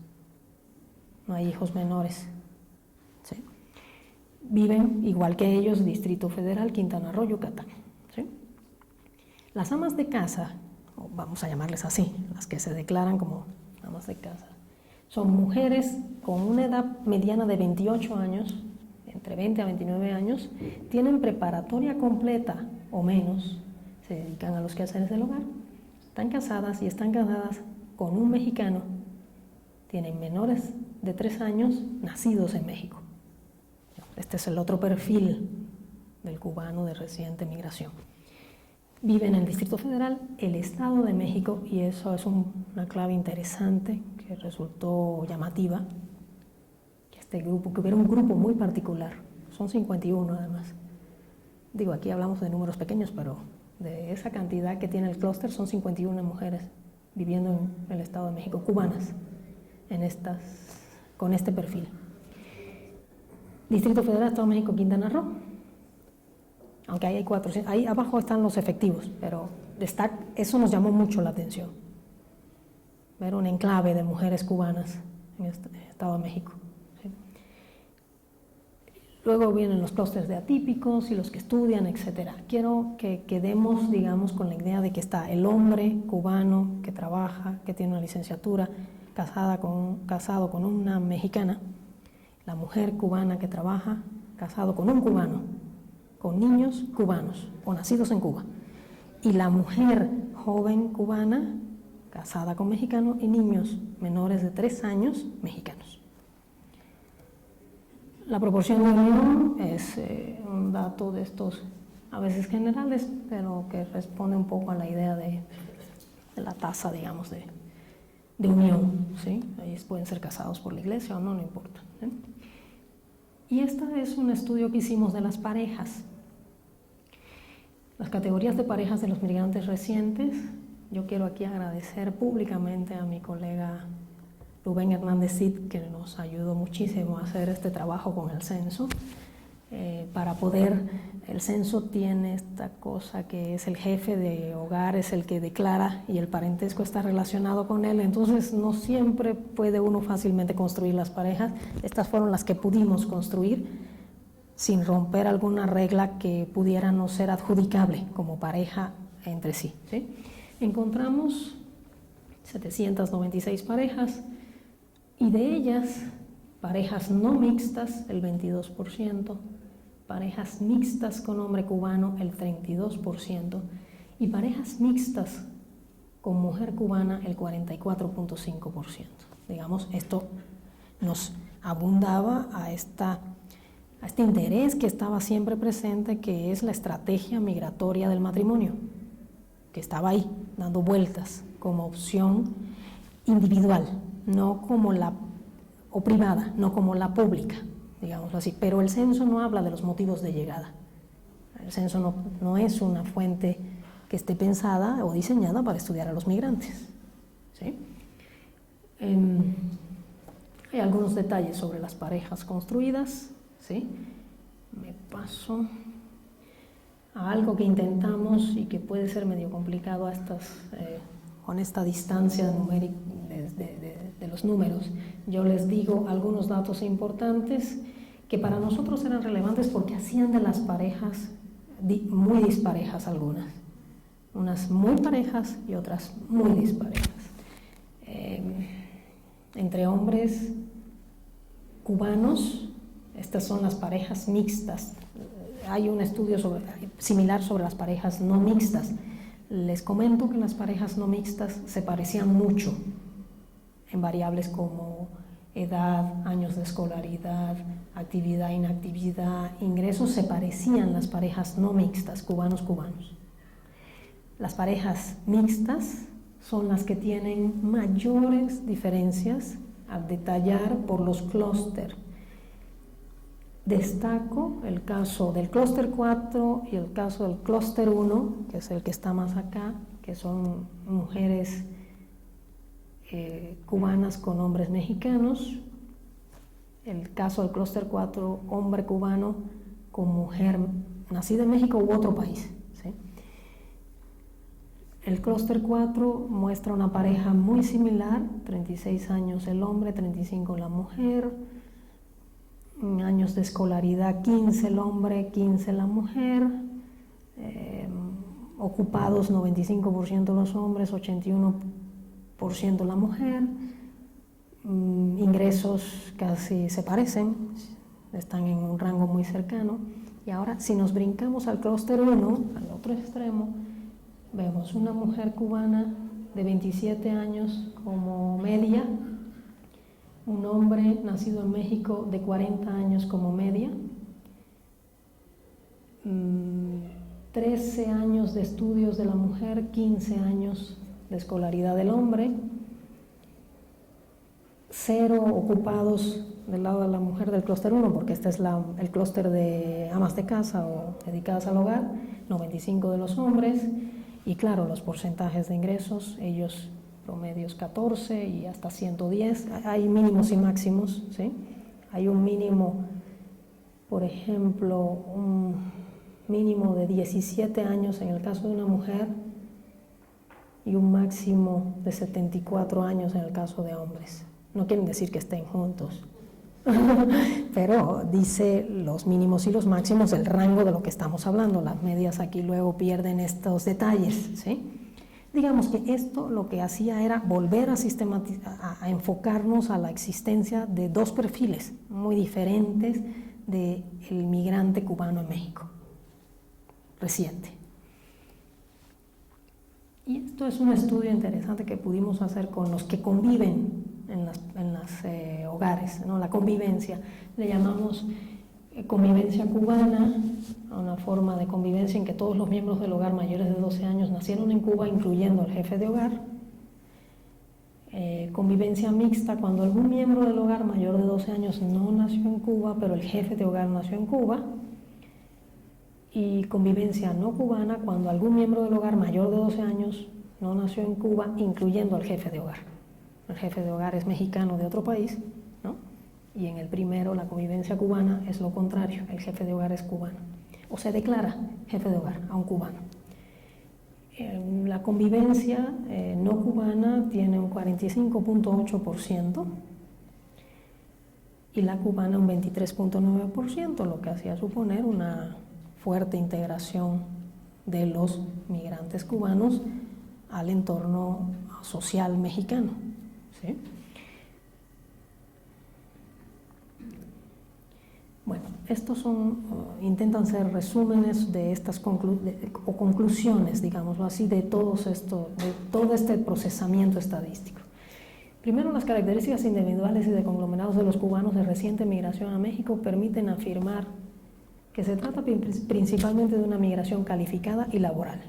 No hay hijos menores, ¿sí? Viven, igual que ellos, Distrito Federal, Quintana Roo, Yucatán, ¿sí? Las amas de casa, o vamos a llamarles así, las que se declaran como amas de casa, son mujeres con una edad mediana de 28 años, entre 20 a 29 años, tienen preparatoria completa o menos, se dedican a los quehaceres del hogar, están casadas y están casadas con un mexicano, tienen menores de 3 años nacidos en México. Este es el otro perfil del cubano de reciente migración. Vive en el Distrito Federal, el Estado de México, y eso es una clave interesante que resultó llamativa, que hubiera un grupo muy particular, son 51 además, Digo, aquí hablamos de números pequeños, pero de esa cantidad que tiene el clúster son 51 mujeres viviendo en el Estado de México, cubanas, con este perfil. Distrito Federal, Estado de México, Quintana Roo, aunque ahí hay 400, ahí abajo están los efectivos, pero eso nos llamó mucho la atención, ver un enclave de mujeres cubanas en el Estado de México. ¿Sí? Luego vienen los clústeres de atípicos y los que estudian, etcétera. Quiero que quedemos, digamos, con la idea de que está el hombre cubano que trabaja, que tiene una licenciatura, casado con una mexicana, la mujer cubana que trabaja, casado con un cubano, con niños cubanos o nacidos en Cuba, y la mujer joven cubana casada con mexicano y niños menores de 3 años mexicanos. La proporción de unión es un dato de estos a veces generales, pero que responde un poco a la idea de la tasa, digamos, de unión, ¿sí? Ellos pueden ser casados por la iglesia o no, no importa, ¿sí? Y este es un estudio que hicimos de las parejas. Las categorías de parejas de los migrantes recientes. Yo quiero aquí agradecer públicamente a mi colega Rubén Hernández Cid, que nos ayudó muchísimo a hacer este trabajo con el censo. El censo tiene esta cosa que es el jefe de hogar, es el que declara y el parentesco está relacionado con él, entonces no siempre puede uno fácilmente construir las parejas. Estas fueron las que pudimos construir sin romper alguna regla que pudiera no ser adjudicable como pareja entre sí, ¿sí? Encontramos 796 parejas y de ellas parejas no mixtas el 22%, parejas mixtas con hombre cubano el 32% y parejas mixtas con mujer cubana el 44.5%. Digamos, esto nos abundaba a este interés que estaba siempre presente, que es la estrategia migratoria del matrimonio, que estaba ahí dando vueltas como opción individual, no como o privada, no como la pública, digámoslo así. Pero el censo no habla de los motivos de llegada. El censo no es una fuente que esté pensada o diseñada para estudiar a los migrantes, ¿sí? Hay algunos detalles sobre las parejas construidas, ¿sí? Me paso a algo que intentamos y que puede ser medio complicado con esta distancia numérica de los números. Yo les digo algunos datos importantes que para nosotros eran relevantes porque hacían de las parejas muy disparejas algunas. Unas muy parejas y otras muy disparejas. Entre hombres cubanos, estas son las parejas mixtas. Hay un estudio similar sobre las parejas no mixtas. Les comento que las parejas no mixtas se parecían mucho en variables como edad, años de escolaridad, actividad, inactividad, ingresos. Se parecían las parejas no mixtas, cubanos. Las parejas mixtas son las que tienen mayores diferencias al detallar por los clústeres. Destaco el caso del clúster 4 y el caso del clúster 1, que es el que está más acá, que son mujeres cubanas con hombres mexicanos. El caso del clúster 4, hombre cubano con mujer nacida en México u otro país, ¿sí? El clúster 4 muestra una pareja muy similar, 36 años el hombre, 35 la mujer, años de escolaridad 15 el hombre, 15 la mujer, ocupados 95% los hombres, 81% la mujer, ingresos casi se parecen, están en un rango muy cercano. Y ahora, si nos brincamos al clúster 1, al otro extremo, vemos una mujer cubana de 27 años como media, un hombre nacido en México de 40 años como media, 13 años de estudios de la mujer, 15 años de escolaridad del hombre, 0 ocupados del lado de la mujer del clúster 1, porque este es el clúster de amas de casa o dedicadas al hogar, 95 de los hombres, y claro, los porcentajes de ingresos, ellos promedios 14 y hasta 110, hay mínimos y máximos, ¿sí? Hay un mínimo, por ejemplo, un mínimo de 17 años en el caso de una mujer y un máximo de 74 años en el caso de hombres. No quieren decir que estén juntos, pero dice los mínimos y los máximos del rango de lo que estamos hablando. Las medias aquí luego pierden estos detalles, ¿sí? Digamos que esto lo que hacía era volver a enfocarnos a la existencia de dos perfiles muy diferentes del migrante cubano en México, reciente. Y esto es un estudio interesante que pudimos hacer con los que conviven en los hogares, ¿no? La convivencia, le llamamos convivencia cubana, a una forma de convivencia en que todos los miembros del hogar mayores de 12 años nacieron en Cuba, incluyendo el jefe de hogar. Convivencia mixta, cuando algún miembro del hogar mayor de 12 años no nació en Cuba, pero el jefe de hogar nació en Cuba. Y convivencia no cubana, cuando algún miembro del hogar mayor de 12 años no nació en Cuba, incluyendo al jefe de hogar. El jefe de hogar es mexicano de otro país, ¿no? Y en el primero, la convivencia cubana, es lo contrario, el jefe de hogar es cubano. O se declara jefe de hogar a un cubano. La convivencia no cubana tiene un 45.8% y la cubana un 23.9%, lo que hacía suponer una fuerte integración de los migrantes cubanos al entorno social mexicano, ¿sí? Bueno, estos intentan ser resúmenes de estas conclusiones, digámoslo así, de todo este procesamiento estadístico. Primero, las características individuales y de conglomerados de los cubanos de reciente migración a México permiten afirmar que se trata principalmente de una migración calificada y laboral,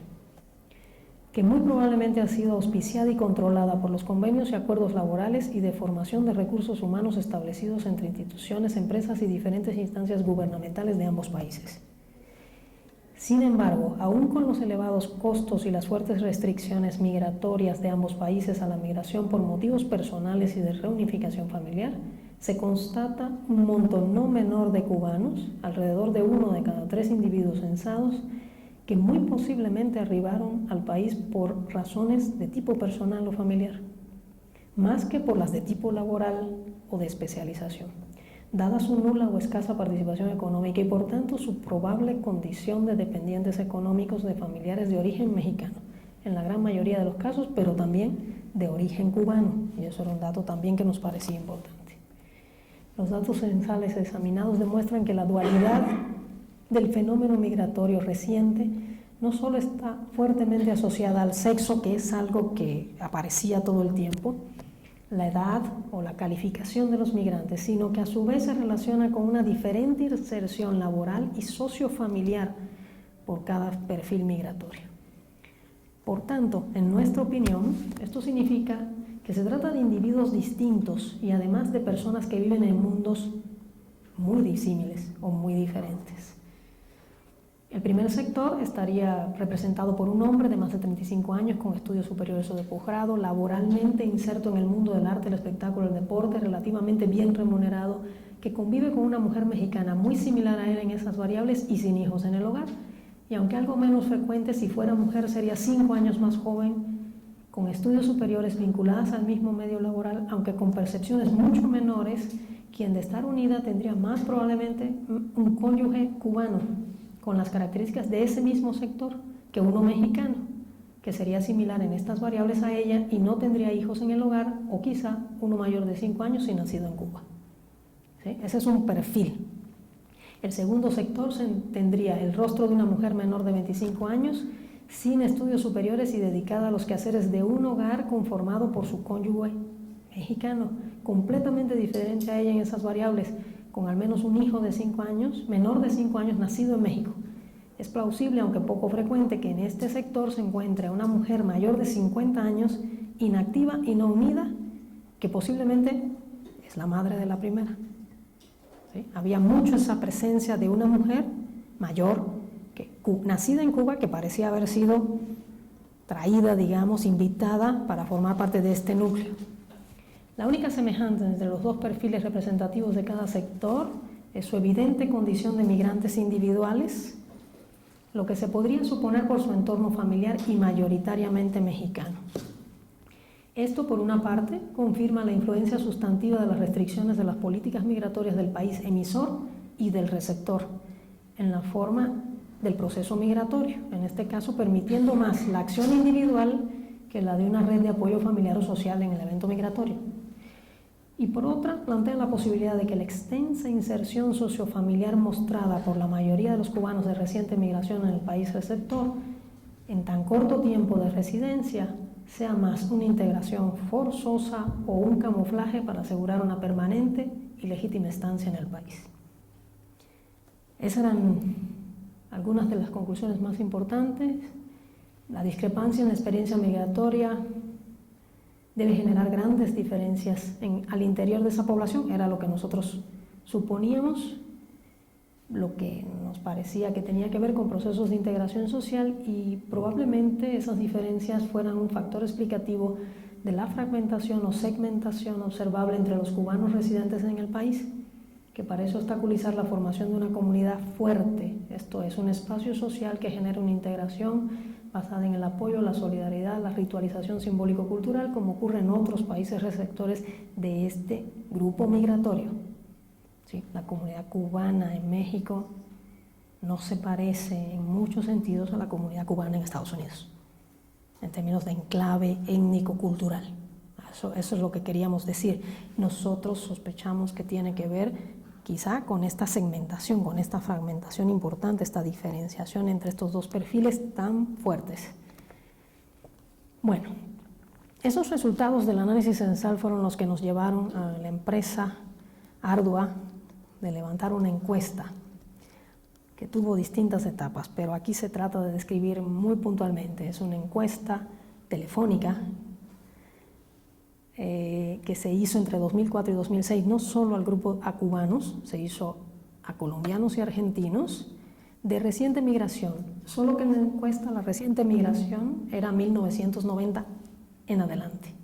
que muy probablemente ha sido auspiciada y controlada por los convenios y acuerdos laborales y de formación de recursos humanos establecidos entre instituciones, empresas y diferentes instancias gubernamentales de ambos países. Sin embargo, aún con los elevados costos y las fuertes restricciones migratorias de ambos países a la migración por motivos personales y de reunificación familiar, se constata un monto no menor de cubanos, alrededor de 1 de cada 3 individuos censados, que muy posiblemente arribaron al país por razones de tipo personal o familiar, más que por las de tipo laboral o de especialización, dada su nula o escasa participación económica y por tanto su probable condición de dependientes económicos de familiares de origen mexicano, en la gran mayoría de los casos, pero también de origen cubano, y eso era un dato también que nos parecía importante. Los datos censales examinados demuestran que la dualidad del fenómeno migratorio reciente no solo está fuertemente asociada al sexo, que es algo que aparecía todo el tiempo, la edad o la calificación de los migrantes, sino que a su vez se relaciona con una diferente inserción laboral y sociofamiliar por cada perfil migratorio. Por tanto, en nuestra opinión, esto significa que se trata de individuos distintos y además de personas que viven en mundos muy disímiles o muy diferentes. El primer sector estaría representado por un hombre de más de 35 años con estudios superiores o de posgrado, laboralmente inserto en el mundo del arte, el espectáculo, el deporte, relativamente bien remunerado, que convive con una mujer mexicana muy similar a él en esas variables y sin hijos en el hogar. Y aunque algo menos frecuente, si fuera mujer sería 5 años más joven, con estudios superiores vinculadas al mismo medio laboral, aunque con percepciones mucho menores, quien de estar unida tendría más probablemente un cónyuge cubano, con las características de ese mismo sector que uno mexicano, que sería similar en estas variables a ella y no tendría hijos en el hogar, o quizá uno mayor de 5 años y nacido en Cuba. ¿Sí? Ese es un perfil. El segundo sector tendría el rostro de una mujer menor de 25 años, sin estudios superiores y dedicada a los quehaceres de un hogar conformado por su cónyuge mexicano, completamente diferente a ella en esas variables, con al menos un hijo de 5 años, menor de 5 años, nacido en México. Es plausible, aunque poco frecuente, que en este sector se encuentre una mujer mayor de 50 años, inactiva y no unida, que posiblemente es la madre de la primera. ¿Sí? Había mucho esa presencia de una mujer mayor, nacida en Cuba, que parecía haber sido traída, digamos, invitada para formar parte de este núcleo. La única semejanza entre los dos perfiles representativos de cada sector es su evidente condición de migrantes individuales, lo que se podría suponer por su entorno familiar y mayoritariamente mexicano. Esto, por una parte, confirma la influencia sustantiva de las restricciones de las políticas migratorias del país emisor y del receptor en la forma del proceso migratorio, en este caso permitiendo más la acción individual que la de una red de apoyo familiar o social en el evento migratorio. Y por otra, plantea la posibilidad de que la extensa inserción sociofamiliar mostrada por la mayoría de los cubanos de reciente migración en el país receptor, en tan corto tiempo de residencia, sea más una integración forzosa o un camuflaje para asegurar una permanente y legítima estancia en el país. Esas eran algunas de las conclusiones más importantes. La discrepancia en la experiencia migratoria debe generar grandes diferencias al interior de esa población, era lo que nosotros suponíamos, lo que nos parecía que tenía que ver con procesos de integración social, y probablemente esas diferencias fueran un factor explicativo de la fragmentación o segmentación observable entre los cubanos residentes en el país, que parece obstaculizar la formación de una comunidad fuerte, esto es, un espacio social que genera una integración basada en el apoyo, la solidaridad, la ritualización simbólico-cultural, como ocurre en otros países receptores de este grupo migratorio. ¿Sí? La comunidad cubana en México no se parece en muchos sentidos a la comunidad cubana en Estados Unidos, en términos de enclave étnico-cultural. Eso es lo que queríamos decir. Nosotros sospechamos que tiene que ver quizá con esta segmentación, con esta fragmentación importante, esta diferenciación entre estos dos perfiles tan fuertes. Bueno, esos resultados del análisis censal fueron los que nos llevaron a la empresa ardua de levantar una encuesta que tuvo distintas etapas, pero aquí se trata de describir muy puntualmente. Es una encuesta telefónica que se hizo entre 2004 y 2006, no solo al grupo a cubanos, se hizo a colombianos y argentinos de reciente migración, solo que en la encuesta la reciente migración era 1990 en adelante.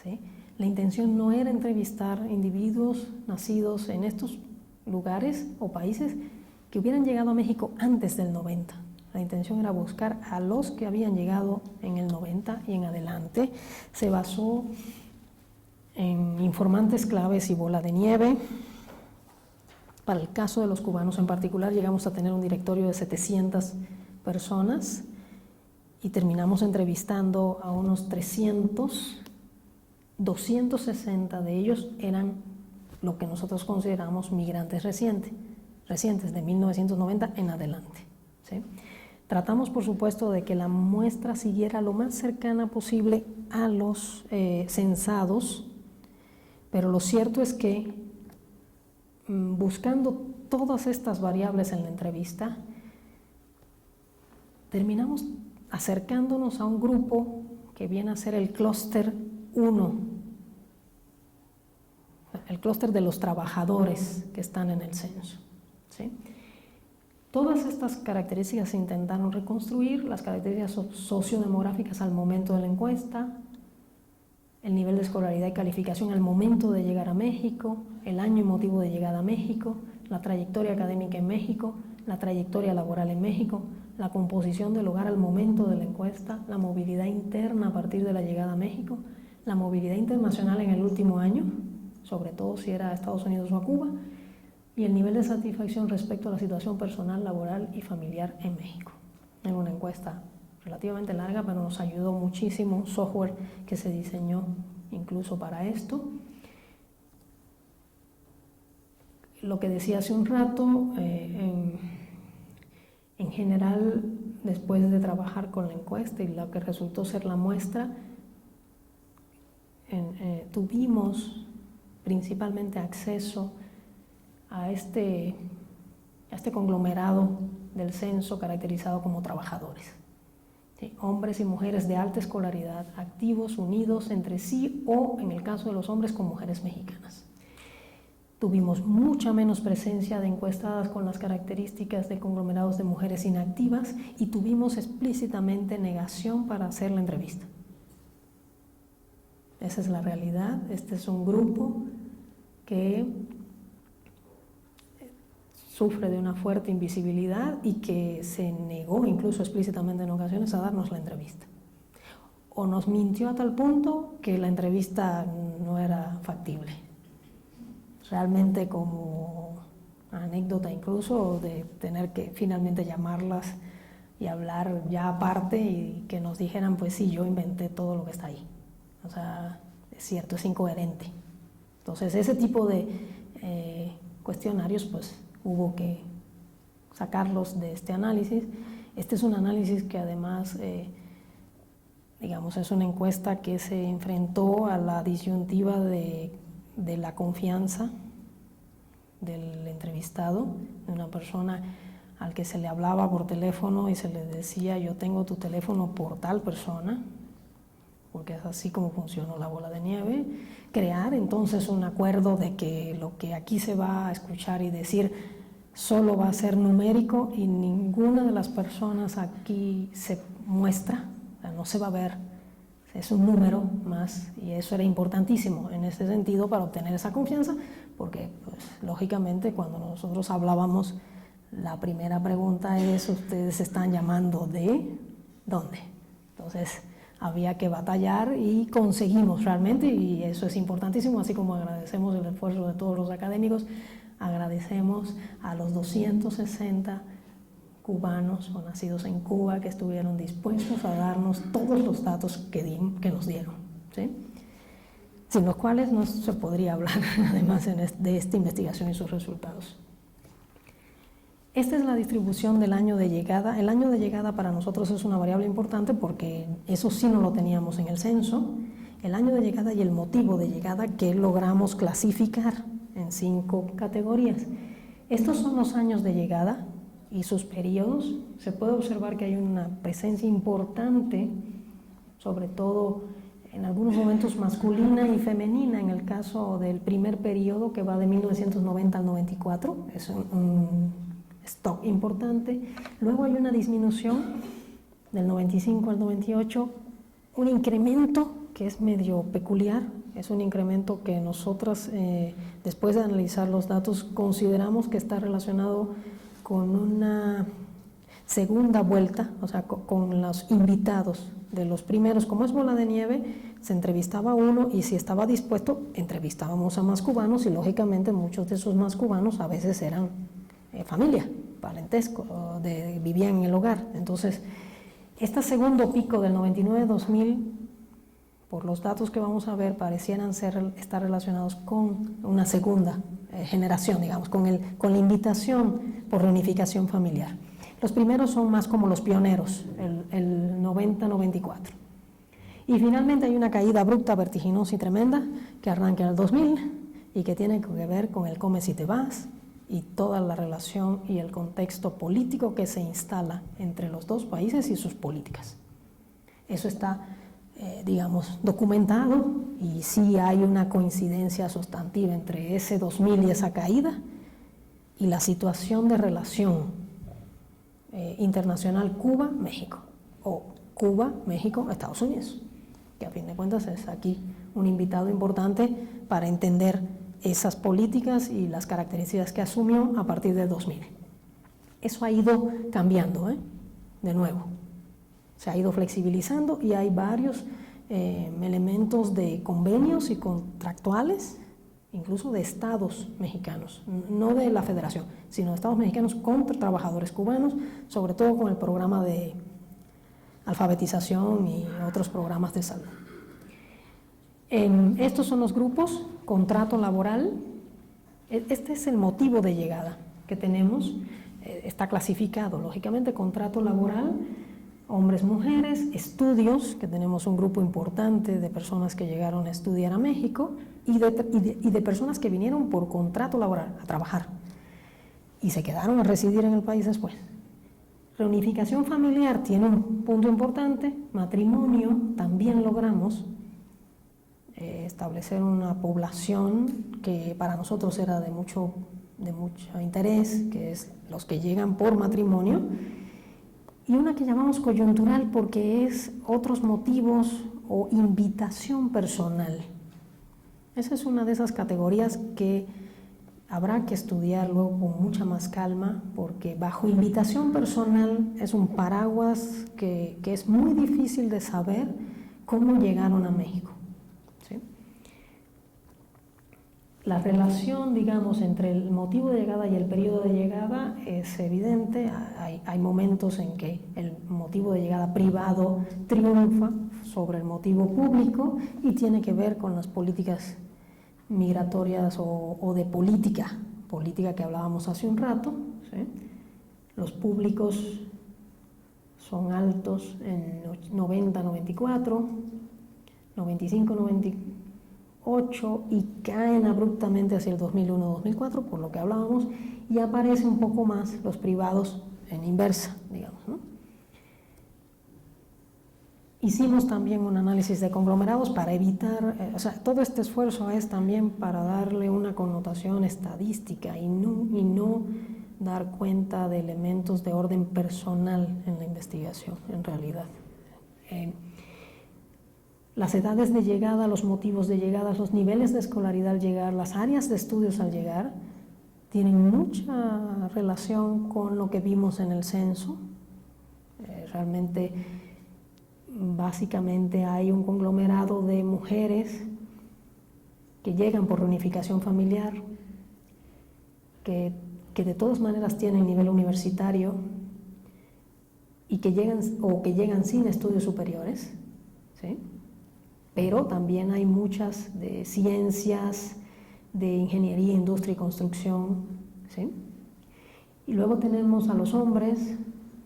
¿Sí? La intención no era entrevistar individuos nacidos en estos lugares o países que hubieran llegado a México antes del 90. La intención era buscar a los que habían llegado en el 90 y en adelante. Se basó en informantes claves y bola de nieve. Para el caso de los cubanos en particular, llegamos a tener un directorio de 700 personas y terminamos entrevistando a unos 300. 260 de ellos eran lo que nosotros consideramos migrantes recientes de 1990 en adelante. ¿Sí? Tratamos, por supuesto, de que la muestra siguiera lo más cercana posible a los censados, pero lo cierto es que buscando todas estas variables en la entrevista, terminamos acercándonos a un grupo que viene a ser el clúster 1, el clúster de los trabajadores que están en el censo. ¿Sí? Todas estas características se intentaron reconstruir, las características sociodemográficas al momento de la encuesta, el nivel de escolaridad y calificación al momento de llegar a México, el año y motivo de llegada a México, la trayectoria académica en México, la trayectoria laboral en México, la composición del hogar al momento de la encuesta, la movilidad interna a partir de la llegada a México, la movilidad internacional en el último año, sobre todo si era a Estados Unidos o a Cuba, y el nivel de satisfacción respecto a la situación personal, laboral y familiar en México. En una encuesta relativamente larga, pero nos ayudó muchísimo un software que se diseñó incluso para esto. Lo que decía hace un rato, en general, después de trabajar con la encuesta y lo que resultó ser la muestra, tuvimos principalmente acceso a este conglomerado del censo caracterizado como trabajadores. ¿Sí? Hombres y mujeres de alta escolaridad, activos, unidos entre sí o, en el caso de los hombres, con mujeres mexicanas. Tuvimos mucha menos presencia de encuestadas con las características de conglomerados de mujeres inactivas y tuvimos explícitamente negación para hacer la entrevista. Esa es la realidad. Este es un grupo que sufre de una fuerte invisibilidad y que se negó incluso explícitamente en ocasiones a darnos la entrevista. O nos mintió a tal punto que la entrevista no era factible. Realmente, como anécdota incluso, de tener que finalmente llamarlas y hablar ya aparte y que nos dijeran, pues sí, yo inventé todo lo que está ahí. O sea, es cierto, es incoherente. Entonces, ese tipo de cuestionarios, pues hubo que sacarlos de este análisis. Este es un análisis que además, digamos, es una encuesta que se enfrentó a la disyuntiva de la confianza del entrevistado, de una persona al que se le hablaba por teléfono y se le decía, yo tengo tu teléfono por tal persona, porque es así como funcionó la bola de nieve. Crear entonces un acuerdo de que lo que aquí se va a escuchar y decir solo va a ser numérico y ninguna de las personas aquí se muestra, o sea, no se va a ver, es un número más, y eso era importantísimo en este sentido para obtener esa confianza, porque pues, lógicamente cuando nosotros hablábamos, la primera pregunta es, ¿ustedes están llamando de dónde? Entonces había que batallar y conseguimos realmente, y eso es importantísimo, así como agradecemos el esfuerzo de todos los académicos, agradecemos a los 260 cubanos o nacidos en Cuba que estuvieron dispuestos a darnos todos los datos que nos dieron, ¿sí? Sin los cuales no se podría hablar además de esta investigación y sus resultados. Esta es la distribución del año de llegada. El año de llegada para nosotros es una variable importante porque eso sí no lo teníamos en el censo. El año de llegada y el motivo de llegada que logramos clasificar en 5 categorías. Estos son los años de llegada y sus periodos. Se puede observar que hay una presencia importante, sobre todo en algunos momentos masculina y femenina, en el caso del primer periodo que va de 1990 al 94, es un stock importante. Luego hay una disminución del 95 al 98, un incremento que es medio peculiar, es un incremento que nosotras, después de analizar los datos, consideramos que está relacionado con una segunda vuelta, o sea, con los invitados de los primeros. Como es bola de nieve, se entrevistaba a uno y si estaba dispuesto, entrevistábamos a más cubanos y lógicamente muchos de esos más cubanos a veces eran familia, parentesco, vivían en el hogar. Entonces, este segundo pico del 99-2000, por los datos que vamos a ver, parecieran estar relacionados con una segunda generación, digamos, con la invitación por reunificación familiar. Los primeros son más como los pioneros, el 90-94. Y finalmente hay una caída abrupta, vertiginosa y tremenda que arranca en el 2000 y que tiene que ver con el come si te vas y toda la relación y el contexto político que se instala entre los dos países y sus políticas. Eso está, digamos, documentado y sí hay una coincidencia sustantiva entre ese 2000 y esa caída y la situación de relación internacional Cuba-México o Cuba-México-Estados Unidos, que a fin de cuentas es aquí un invitado importante para entender esas políticas y las características que asumió a partir del 2000. Eso ha ido cambiando, de nuevo, se ha ido flexibilizando y hay varios elementos de convenios y contractuales, incluso de estados mexicanos, no de la federación, sino de estados mexicanos con trabajadores cubanos, sobre todo con el programa de alfabetización y otros programas de salud. Estos son los grupos, contrato laboral. Este es el motivo de llegada que tenemos, está clasificado, lógicamente, contrato laboral, hombres, mujeres, estudios, que tenemos un grupo importante de personas que llegaron a estudiar a México y de personas que vinieron por contrato laboral a trabajar y se quedaron a residir en el país después. Reunificación familiar tiene un punto importante, matrimonio también logramos, establecer una población que para nosotros era de mucho interés, que es los que llegan por matrimonio, y una que llamamos coyuntural porque es otros motivos o invitación personal. Esa es una de esas categorías que habrá que estudiar luego con mucha más calma, porque bajo invitación personal es un paraguas que es muy difícil de saber cómo llegaron a México. ¿Sí? La relación, digamos, entre el motivo de llegada y el periodo de llegada es evidente. Hay momentos en que el motivo de llegada privado triunfa sobre el motivo público y tiene que ver con las políticas migratorias o de política que hablábamos hace un rato. ¿Sí? Los públicos son altos en 90-94, 95-98 y caen abruptamente hacia el 2001-2004, por lo que hablábamos, y aparecen un poco más los privados en inversa, digamos, ¿no? Hicimos también un análisis de conglomerados para evitar, todo este esfuerzo es también para darle una connotación estadística y no dar cuenta de elementos de orden personal en la investigación, en realidad. Las edades de llegada, los motivos de llegada, los niveles de escolaridad al llegar, las áreas de estudios al llegar, tienen mucha relación con lo que vimos en el censo. Realmente, básicamente hay un conglomerado de mujeres que llegan por reunificación familiar, que de todas maneras tienen nivel universitario y que llegan sin estudios superiores, ¿sí? Pero también hay muchas de ciencias, de ingeniería, industria y construcción, ¿sí? Y luego tenemos a los hombres,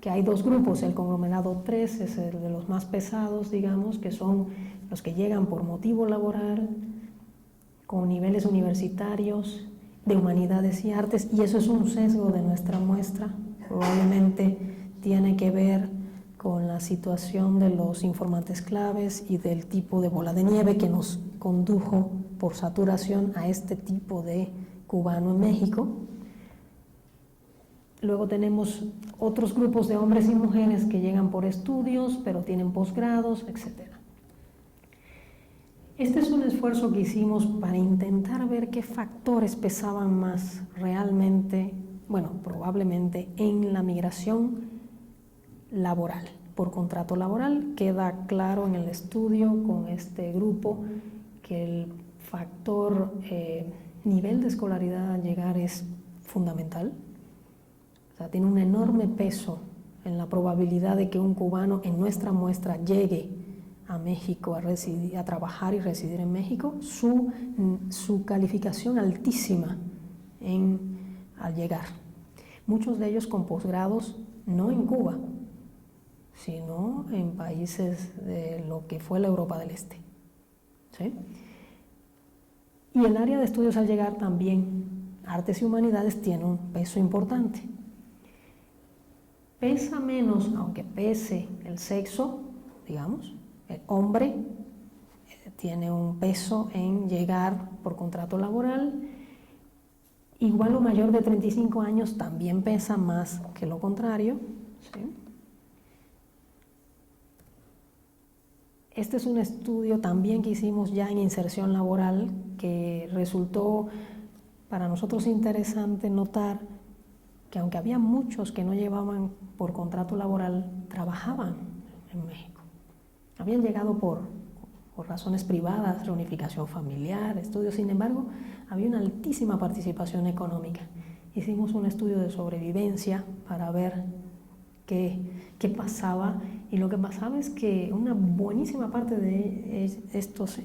que hay dos grupos. El conglomerado 3 es el de los más pesados, digamos, que son los que llegan por motivo laboral, con niveles universitarios, de humanidades y artes, y eso es un sesgo de nuestra muestra. Probablemente tiene que ver con la situación de los informantes claves y del tipo de bola de nieve que nos condujo por saturación a este tipo de cubano en México. Luego tenemos otros grupos de hombres y mujeres que llegan por estudios, pero tienen posgrados, etc. Este es un esfuerzo que hicimos para intentar ver qué factores pesaban más realmente, probablemente en la migración laboral. Por contrato laboral queda claro en el estudio con este grupo que el factor nivel de escolaridad al llegar es fundamental. Tiene un enorme peso en la probabilidad de que un cubano en nuestra muestra llegue a México a trabajar y residir en México, su calificación altísima al llegar. Muchos de ellos con posgrados, no en Cuba, sino en países de lo que fue la Europa del Este. ¿Sí? Y el área de estudios al llegar también, artes y humanidades, tiene un peso importante. Pesa menos, aunque pese el sexo, digamos, el hombre tiene un peso en llegar por contrato laboral, igual o mayor de 35 años también pesa más que lo contrario, ¿sí? Este es un estudio también que hicimos ya en inserción laboral, que resultó para nosotros interesante notar que aunque había muchos que no llevaban por contrato laboral, trabajaban en México. Habían llegado por razones privadas, reunificación familiar, estudios. Sin embargo, había una altísima participación económica. Hicimos un estudio de sobrevivencia para ver qué pasaba, y lo que pasaba es que una buenísima parte de estos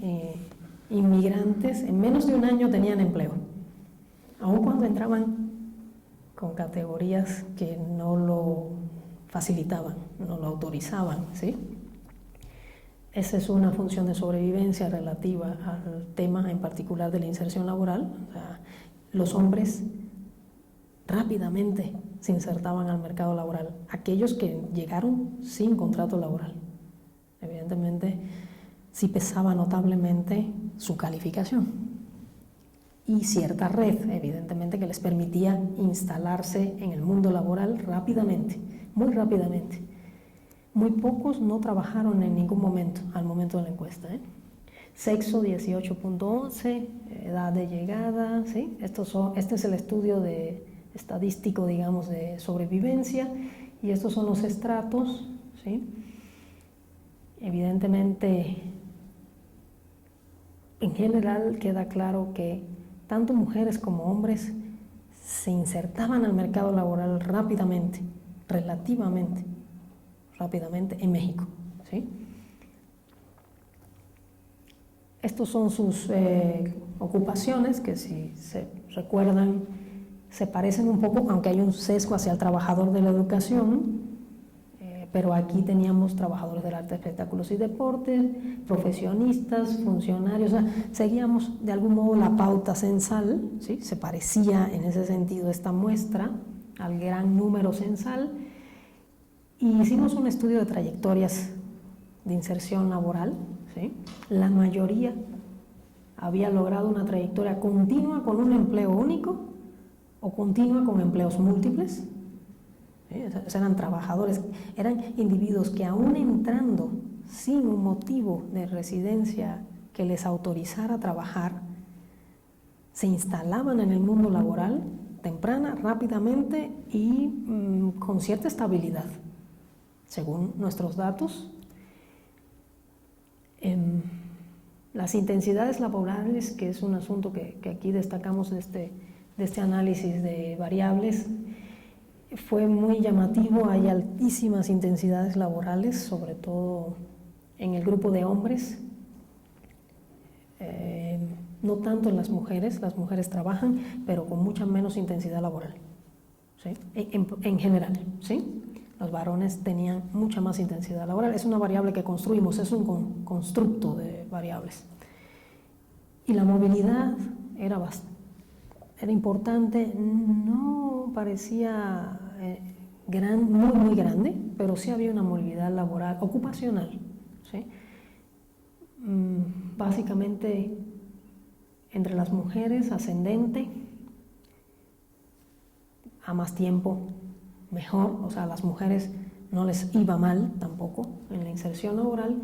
inmigrantes en menos de un año tenían empleo, aun cuando entraban con categorías que no lo facilitaban, no lo autorizaban, ¿sí? Esa es una función de sobrevivencia relativa al tema en particular de la inserción laboral. O sea, los hombres rápidamente se insertaban al mercado laboral, aquellos que llegaron sin contrato laboral. Evidentemente, sí pesaba notablemente su calificación y cierta red, evidentemente, que les permitía instalarse en el mundo laboral rápidamente, muy rápidamente. Muy pocos no trabajaron en ningún momento, al momento de la encuesta, Sexo 18.11, edad de llegada, ¿sí? Este es el estudio estadístico, digamos, de sobrevivencia, y estos son los estratos, ¿sí? Evidentemente, en general queda claro que tanto mujeres como hombres se insertaban al mercado laboral rápidamente, relativamente rápidamente en México, ¿sí? Estos son sus ocupaciones, que si se recuerdan se parecen un poco, aunque hay un sesgo hacia el trabajador de la educación, pero aquí teníamos trabajadores del arte, espectáculos y deportes, profesionistas, funcionarios, o sea, seguíamos de algún modo la pauta censal, ¿sí? Se parecía en ese sentido esta muestra al gran número censal, y hicimos un estudio de trayectorias de inserción laboral, ¿sí? La mayoría había logrado una trayectoria continua con un empleo único o continua con empleos múltiples. Eran trabajadores, eran individuos que aún entrando sin un motivo de residencia que les autorizara a trabajar, se instalaban en el mundo laboral temprana, rápidamente y con cierta estabilidad, según nuestros datos. Las intensidades laborales, que es un asunto que aquí destacamos de este análisis de variables, fue muy llamativo. Hay altísimas intensidades laborales, sobre todo en el grupo de hombres, no tanto en las mujeres trabajan, pero con mucha menos intensidad laboral, ¿sí? En general, ¿sí? Los varones tenían mucha más intensidad laboral. Es una variable que construimos, es un constructo de variables. Y la movilidad era importante, no parecía muy grande, pero sí había una movilidad laboral, ocupacional, ¿sí? Básicamente entre las mujeres ascendente, a más tiempo mejor, o sea, a las mujeres no les iba mal tampoco en la inserción laboral,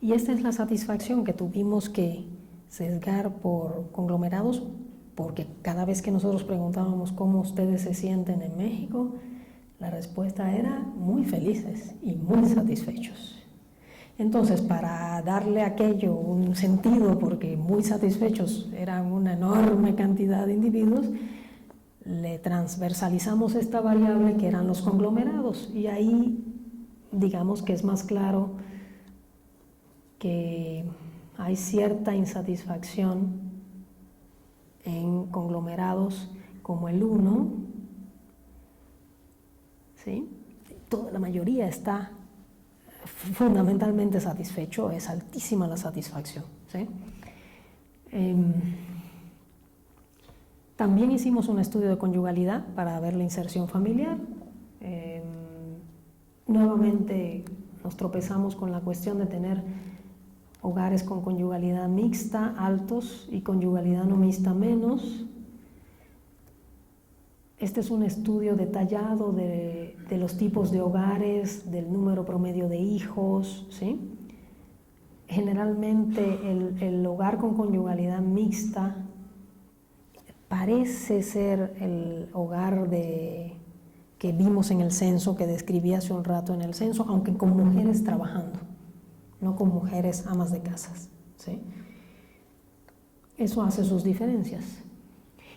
y esta es la satisfacción que tuvimos que sesgar por conglomerados, porque cada vez que nosotros preguntábamos cómo ustedes se sienten en México, la respuesta era muy felices y muy satisfechos. Entonces, para darle a aquello un sentido, porque muy satisfechos eran una enorme cantidad de individuos, le transversalizamos esta variable que eran los conglomerados, y ahí digamos que es más claro que hay cierta insatisfacción en conglomerados como el 1, ¿sí? La mayoría está fundamentalmente satisfecho, es altísima la satisfacción, ¿sí? También hicimos un estudio de conyugalidad para ver la inserción familiar. Nuevamente nos tropezamos con la cuestión de tener hogares con conyugalidad mixta altos y conyugalidad no mixta menos. Este es un estudio detallado de los tipos de hogares, del número promedio de hijos, ¿sí? Generalmente el hogar con conyugalidad mixta parece ser el hogar que vimos en el censo, que describí hace un rato en el censo, aunque con mujeres trabajando, no con mujeres amas de casas, ¿sí? Eso hace sus diferencias.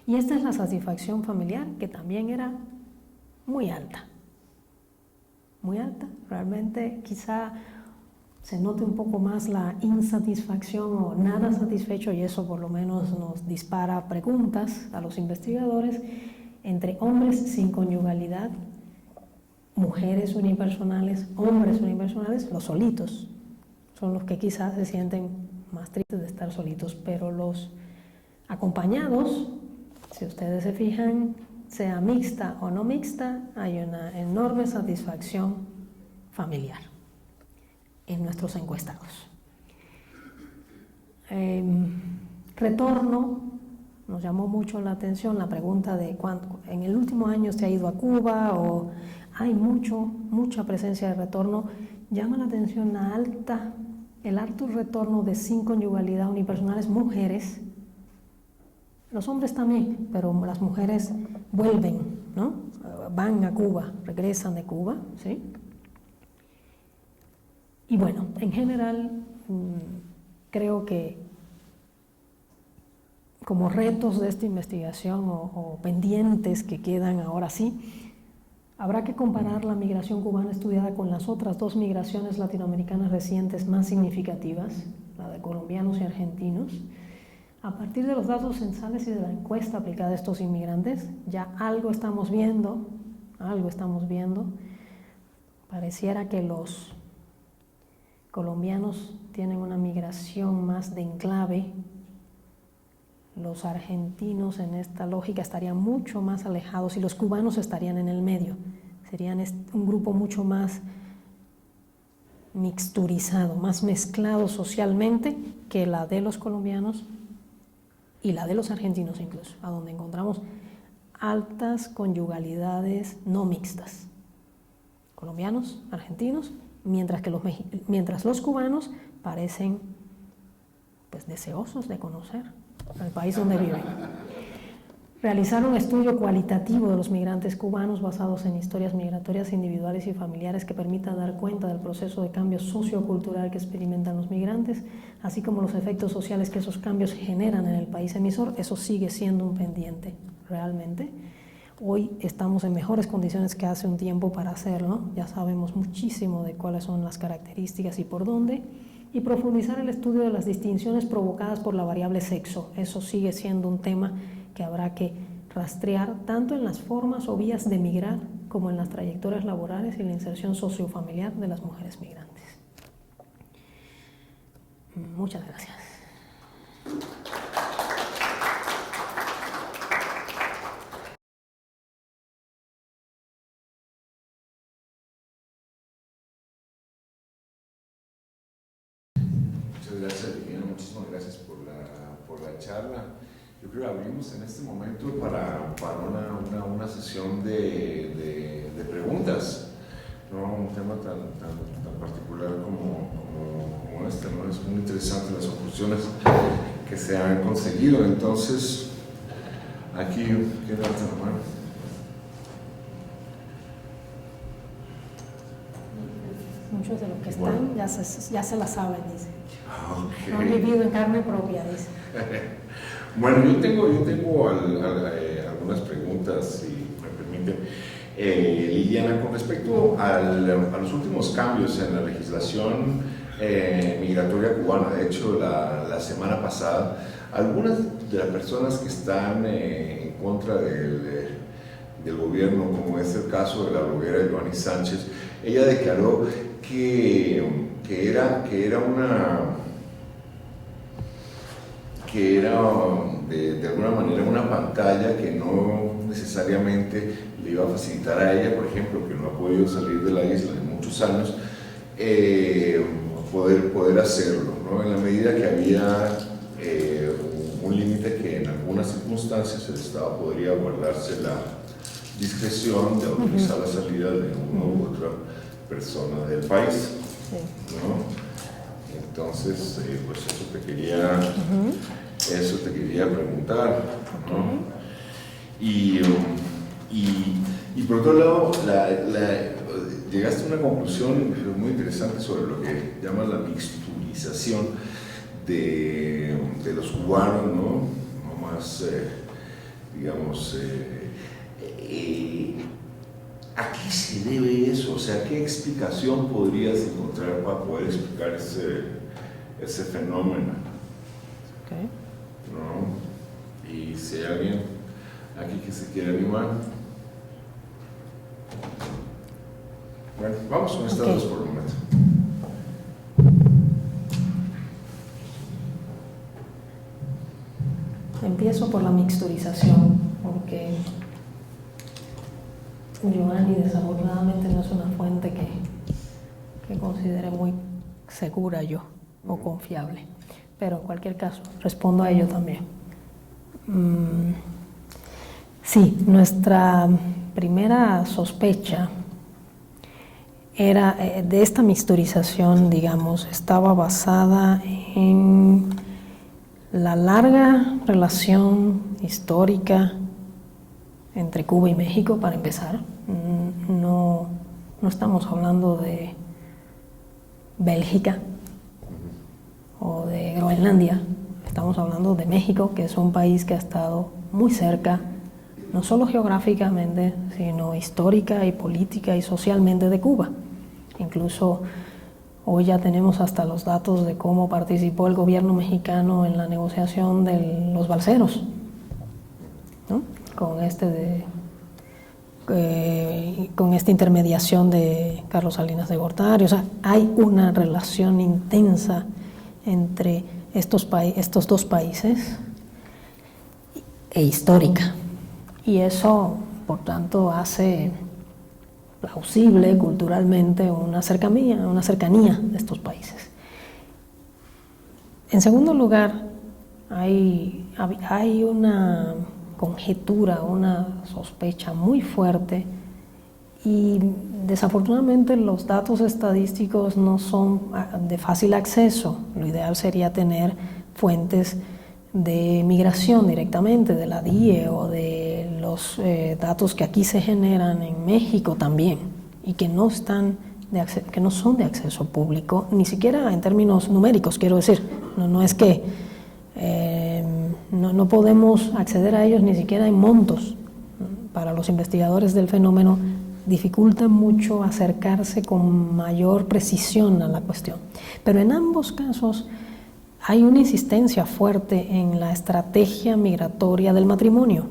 Y esta es la satisfacción familiar, que también era muy alta, realmente. Quizá se note un poco más la insatisfacción o nada satisfecho, y eso por lo menos nos dispara preguntas a los investigadores, entre hombres sin conyugalidad, mujeres unipersonales, hombres unipersonales. Los solitos son los que quizás se sienten más tristes de estar solitos, pero los acompañados, si ustedes se fijan, sea mixta o no mixta, hay una enorme satisfacción familiar en nuestros encuestados. Retorno, nos llamó mucho la atención la pregunta de cuánto en el último año se ha ido a Cuba o hay mucha presencia de retorno. Llama la atención el alto retorno de sin conyugalidad unipersonales mujeres. Los hombres también, pero las mujeres vuelven, ¿no? Van a Cuba, regresan de Cuba, ¿sí? Y bueno, en general, creo que como retos de esta investigación o pendientes que quedan ahora sí, habrá que comparar la migración cubana estudiada con las otras dos migraciones latinoamericanas recientes más significativas, la de colombianos y argentinos. A partir de los datos censales y de la encuesta aplicada a estos inmigrantes, ya algo estamos viendo. Pareciera que los colombianos tienen una migración más de enclave. Los argentinos en esta lógica estarían mucho más alejados y los cubanos estarían en el medio. Serían un grupo mucho más mixturizado, más mezclado socialmente que la de los colombianos y la de los argentinos incluso, a donde encontramos altas conyugalidades no mixtas. Colombianos, argentinos, mientras los cubanos parecen pues deseosos de conocer el país donde viven. Realizar un estudio cualitativo de los migrantes cubanos basados en historias migratorias individuales y familiares que permita dar cuenta del proceso de cambio sociocultural que experimentan los migrantes, así como los efectos sociales que esos cambios generan en el país emisor, eso sigue siendo un pendiente realmente. Hoy estamos en mejores condiciones que hace un tiempo para hacerlo, ya sabemos muchísimo de cuáles son las características y por dónde, y profundizar el estudio de las distinciones provocadas por la variable sexo. Eso sigue siendo un tema que habrá que rastrear tanto en las formas o vías de migrar como en las trayectorias laborales y la inserción sociofamiliar de las mujeres migrantes. Muchas gracias. Muchas gracias, Liliana, muchísimas gracias por la charla. Yo creo que abrimos en este momento para una sesión de preguntas, ¿no? Un tema tan particular como este, ¿no? Es muy interesante las conclusiones que se han conseguido. Entonces, aquí, ¿qué levanta la mano? Muchos de los que están ya se la saben, dice. Okay. No han vivido en carne propia, dice. Bueno, yo tengo algunas preguntas, si me permiten, Liliana, con respecto a los últimos cambios en la legislación migratoria cubana. De hecho, la semana pasada, algunas de las personas que están en contra del gobierno, como es el caso de la bloguera Joanny Sánchez, ella declaró que era de alguna manera una pantalla que no necesariamente le iba a facilitar a ella, por ejemplo, que no ha podido salir de la isla en muchos años, poder hacerlo, ¿no? En la medida que había un límite que en algunas circunstancias el Estado podría guardarse la discreción de autorizar la salida de una u otra persona del país, ¿no? Entonces, pues eso te quería preguntar, ¿no? Y por otro lado, llegaste a una conclusión muy interesante sobre lo que llamas la mixturización de los cubanos, ¿no? No más, digamos, ¿a qué se debe eso? O sea, ¿qué explicación podrías encontrar para poder explicar ese fenómeno? Okay. ¿No? Y si hay alguien aquí que se quiere animar. Bueno, vamos con estas dos por el momento. Empiezo por la mixturización, porque Joanny desafortunadamente no es una fuente que considere muy segura yo o confiable. pero en cualquier caso, respondo a ello también. Sí, nuestra primera sospecha era de esta mixturización, digamos, estaba basada en la larga relación histórica entre Cuba y México, para empezar. No estamos hablando de Bélgica o de Groenlandia, estamos hablando de México, que es un país que ha estado muy cerca, no solo geográficamente, sino histórica y política y socialmente de Cuba. Incluso hoy ya tenemos hasta los datos de cómo participó el gobierno mexicano en la negociación de los balseros, ¿no? Con esta intermediación de Carlos Salinas de Gortari. O sea, hay una relación intensa entre estos dos países e histórica, y eso, por tanto, hace plausible culturalmente una cercanía de estos países. En segundo lugar, hay una conjetura, una sospecha muy fuerte, y desafortunadamente los datos estadísticos no son de fácil acceso. Lo ideal sería tener fuentes de migración directamente, de la DIE o de los datos que aquí se generan en México también, y que no son de acceso público, ni siquiera en términos numéricos, quiero decir. No es que no podemos acceder a ellos ni siquiera en montos. Para los investigadores del fenómeno dificulta mucho acercarse con mayor precisión a la cuestión. Pero en ambos casos hay una insistencia fuerte en la estrategia migratoria del matrimonio,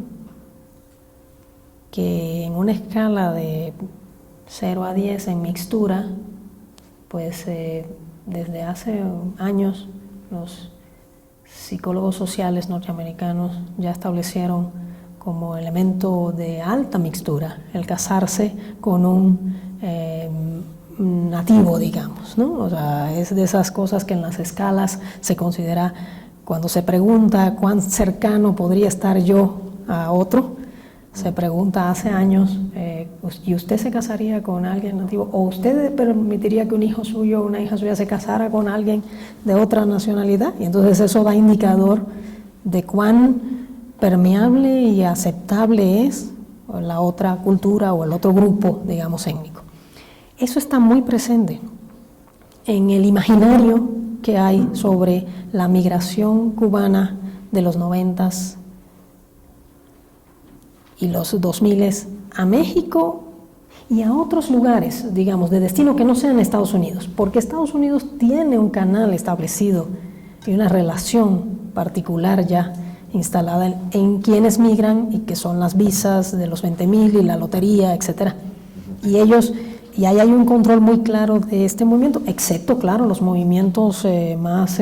que en una escala de 0 a 10 en mixtura, pues desde hace años los psicólogos sociales norteamericanos ya establecieron como elemento de alta mixtura el casarse con un nativo, digamos, ¿no? O sea, es de esas cosas que en las escalas se considera, cuando se pregunta cuán cercano podría estar yo a otro, se pregunta hace años, ¿y usted se casaría con alguien nativo? ¿O usted permitiría que un hijo suyo o una hija suya se casara con alguien de otra nacionalidad? Y entonces eso da indicador de cuán permeable y aceptable es la otra cultura o el otro grupo, digamos, étnico. Eso está muy presente en el imaginario que hay sobre la migración cubana de los 90s y los 2000s a México y a otros lugares, digamos, de destino que no sean Estados Unidos, porque Estados Unidos tiene un canal establecido y una relación particular ya instalada en quienes migran, y que son las visas de los 20.000 y la lotería, etcétera. Y ahí hay un control muy claro de este movimiento, excepto, claro, los movimientos más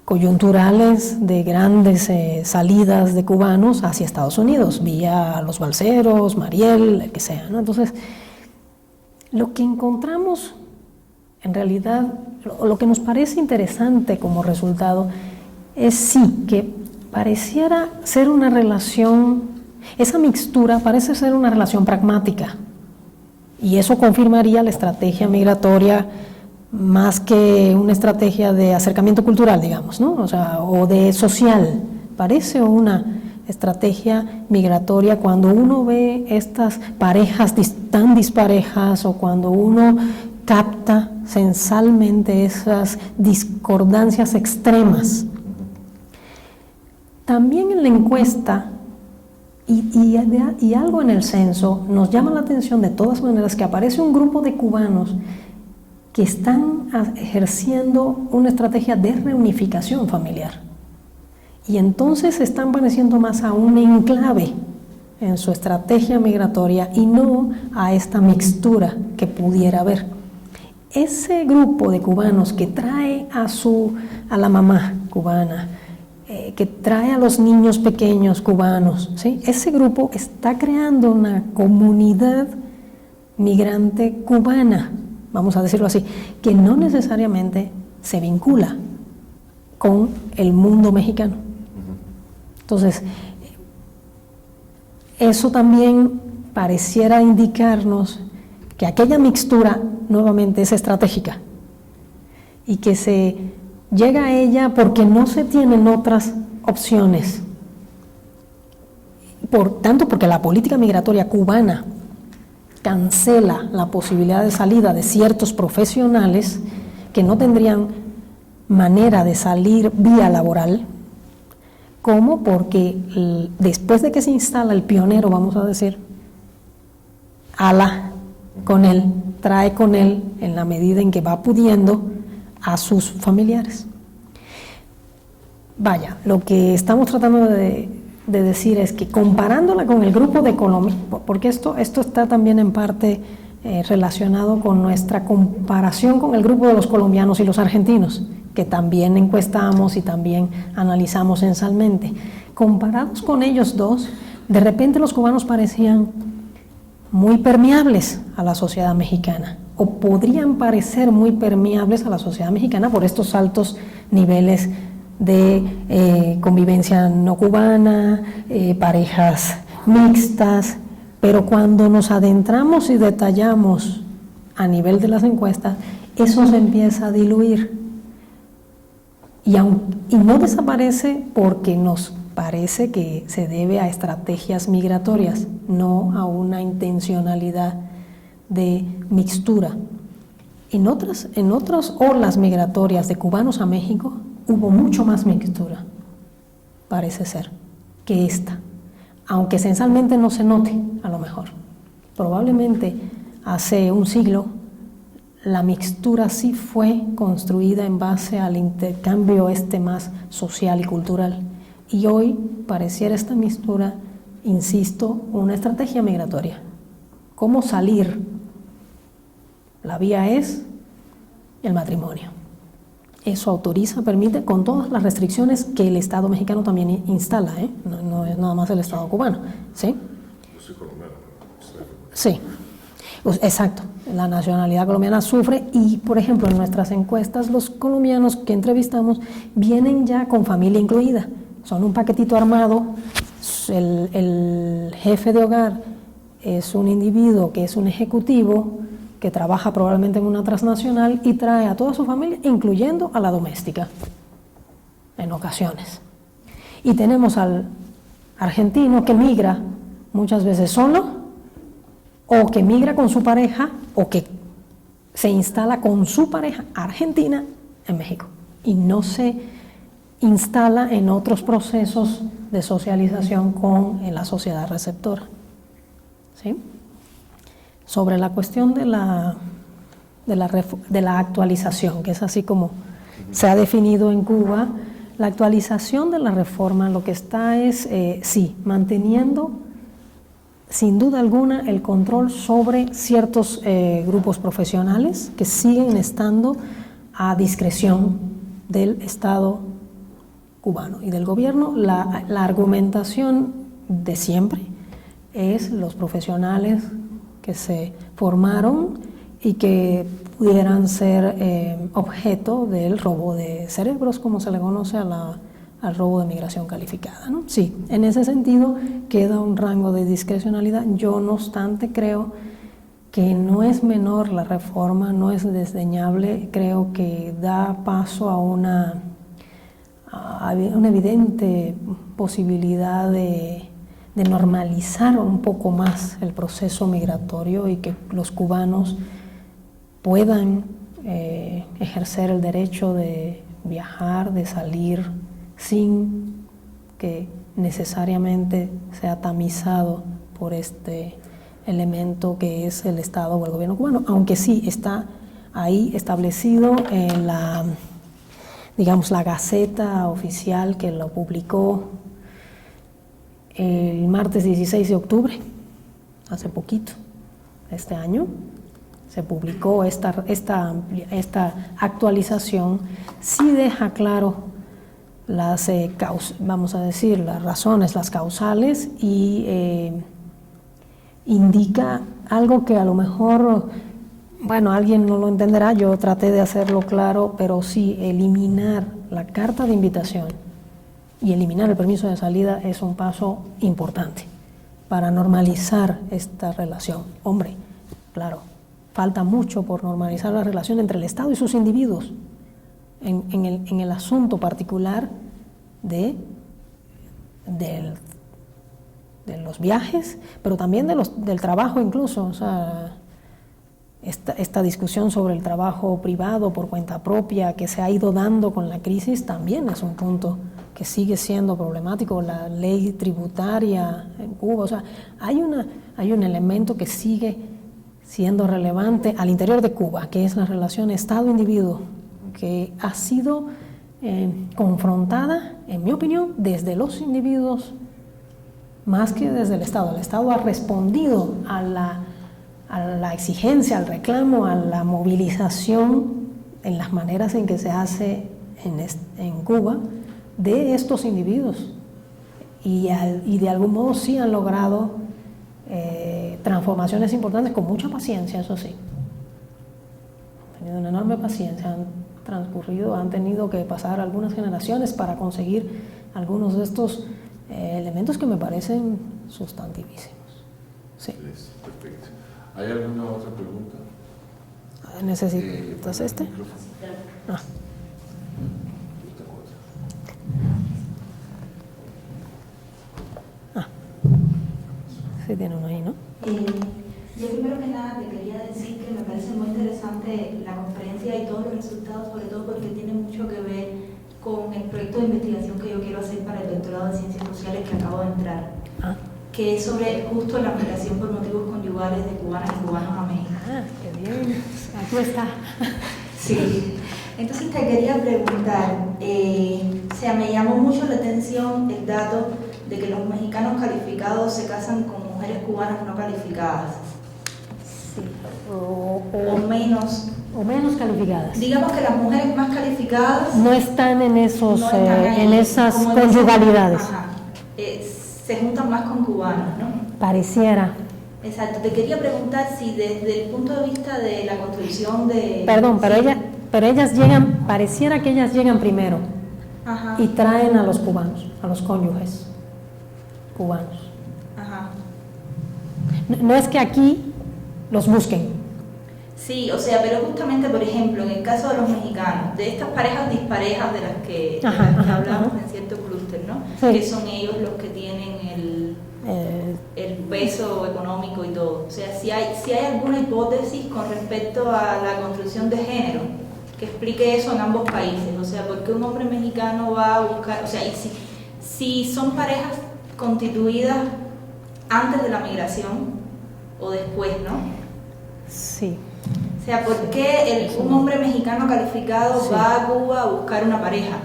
coyunturales de grandes salidas de cubanos hacia Estados Unidos, vía los balseros, Mariel, el que sea, ¿no? Entonces, lo que encontramos, en realidad, lo que nos parece interesante como resultado, es sí que pareciera ser una relación, esa mixtura parece ser una relación pragmática, y eso confirmaría la estrategia migratoria más que una estrategia de acercamiento cultural, digamos, ¿no? O sea, o de social. Parece una estrategia migratoria cuando uno ve estas parejas tan disparejas, o cuando uno capta sensalmente esas discordancias extremas. También en la encuesta y algo en el censo nos llama la atención de todas maneras, que aparece un grupo de cubanos que están ejerciendo una estrategia de reunificación familiar, y entonces están pareciendo más a un enclave en su estrategia migratoria y no a esta mixtura que pudiera haber. Ese grupo de cubanos que trae a la mamá cubana, que trae a los niños pequeños cubanos, ¿sí? Ese grupo está creando una comunidad migrante cubana, vamos a decirlo así, que no necesariamente se vincula con el mundo mexicano. Entonces, eso también pareciera indicarnos que aquella mixtura nuevamente es estratégica y que se llega a ella porque no se tienen otras opciones. Tanto porque la política migratoria cubana cancela la posibilidad de salida de ciertos profesionales que no tendrían manera de salir vía laboral, como porque después de que se instala el pionero, vamos a decir, ala con él, trae con él en la medida en que va pudiendo a sus familiares. Vaya, lo que estamos tratando de decir es que comparándola con el grupo de Colombia, porque esto está también en parte relacionado con nuestra comparación con el grupo de los colombianos y los argentinos, que también encuestamos y también analizamos censalmente. Comparados con ellos dos, de repente los cubanos parecían muy permeables a la sociedad mexicana, o podrían parecer muy permeables a la sociedad mexicana por estos altos niveles de convivencia no cubana, parejas mixtas, pero cuando nos adentramos y detallamos a nivel de las encuestas, eso se empieza a diluir y no desaparece porque nos parece que se debe a estrategias migratorias, no a una intencionalidad de mixtura. En otras olas migratorias de cubanos a México hubo mucho más mixtura, parece ser, que esta, aunque censalmente no se note, a lo mejor. Probablemente hace un siglo la mixtura sí fue construida en base al intercambio más social y cultural, y hoy pareciera esta mixtura, insisto, una estrategia migratoria. ¿Cómo salir? La vía es el matrimonio. Eso autoriza, permite, con todas las restricciones que el Estado mexicano también instala, no es nada más el Estado cubano, ¿sí? Yo soy colombiano. Sí, exacto. La nacionalidad colombiana sufre y, por ejemplo, en nuestras encuestas, los colombianos que entrevistamos vienen ya con familia incluida. Son un paquetito armado. El jefe de hogar es un individuo que es un ejecutivo, que trabaja probablemente en una transnacional y trae a toda su familia, incluyendo a la doméstica, en ocasiones. Y tenemos al argentino que migra muchas veces solo, o que migra con su pareja, o que se instala con su pareja argentina en México, y no se instala en otros procesos de socialización con la sociedad receptora. ¿Sí? Sobre la cuestión de la actualización, que es así como se ha definido en Cuba, la actualización de la reforma lo que está es, sí, manteniendo sin duda alguna el control sobre ciertos grupos profesionales que siguen estando a discreción del Estado cubano y del gobierno. La argumentación de siempre es los profesionales que se formaron y que pudieran ser objeto del robo de cerebros, como se le conoce al robo de migración calificada, ¿no? Sí, en ese sentido queda un rango de discrecionalidad. Yo, no obstante, creo que no es menor la reforma, no es desdeñable, creo que da paso a una evidente posibilidad de normalizar un poco más el proceso migratorio y que los cubanos puedan ejercer el derecho de viajar, de salir, sin que necesariamente sea tamizado por este elemento que es el Estado o el gobierno cubano, aunque sí está ahí establecido en la Gaceta Oficial, que lo publicó el martes 16 de octubre, hace poquito, este año, se publicó esta actualización. Sí deja claro las razones, las causales, y indica algo que a lo mejor Bueno, alguien no lo entenderá, yo traté de hacerlo claro, pero sí, eliminar la carta de invitación y eliminar el permiso de salida es un paso importante para normalizar esta relación. Hombre, claro, falta mucho por normalizar la relación entre el Estado y sus individuos en el asunto particular de los viajes, pero también del trabajo incluso. O sea, esta discusión sobre el trabajo privado por cuenta propia que se ha ido dando con la crisis también es un punto que sigue siendo problemático. La ley tributaria en Cuba, o sea, hay un elemento que sigue siendo relevante al interior de Cuba, que es la relación Estado-individuo, que ha sido confrontada, en mi opinión, desde los individuos más que desde el Estado. El Estado ha respondido a la exigencia, al reclamo, a la movilización en las maneras en que se hace en Cuba de estos individuos y de algún modo sí han logrado transformaciones importantes con mucha paciencia, eso sí. Han tenido una enorme paciencia, han tenido que pasar algunas generaciones para conseguir algunos de estos elementos que me parecen sustantivísimos. Sí. Perfecto. ¿Hay alguna otra pregunta? ¿Necesitas este? Ah. Sí, tiene uno ahí, ¿no? Yo primero que nada te quería decir que me parece muy interesante la conferencia y todos los resultados, sobre todo porque tiene mucho que ver con el proyecto de investigación que yo quiero hacer para el doctorado de Ciencias Sociales que acabo de entrar, que es sobre justo la migración por motivos conyugales de cubanas y cubanos a México. Ah, qué bien, aquí está. Sí, entonces te quería preguntar, me llamó mucho la atención el dato de que los mexicanos calificados se casan con mujeres cubanas no calificadas. Sí, o menos calificadas. Digamos que las mujeres más calificadas no están en en esas conyugalidades. Se juntan más con cubanos, ¿no? Pareciera. Exacto. Te quería preguntar si desde el punto de vista de la construcción de... Perdón, pero ellas llegan, pareciera que ellas llegan primero. Ajá. Y traen a los cubanos, a los cónyuges cubanos. Ajá. No es que aquí los busquen. Sí, o sea, pero justamente, por ejemplo, en el caso de los mexicanos, de estas parejas disparejas de las que hablamos en cierto clúster, ¿no? Sí. Que son ellos los que tienen el peso económico y todo. O sea, si hay alguna hipótesis con respecto a la construcción de género que explique eso en ambos países. O sea, ¿por qué un hombre mexicano va a buscar? O sea, y si son parejas constituidas antes de la migración o después, ¿no? Sí. O sea, ¿por qué un hombre mexicano calificado va a Cuba a buscar una pareja?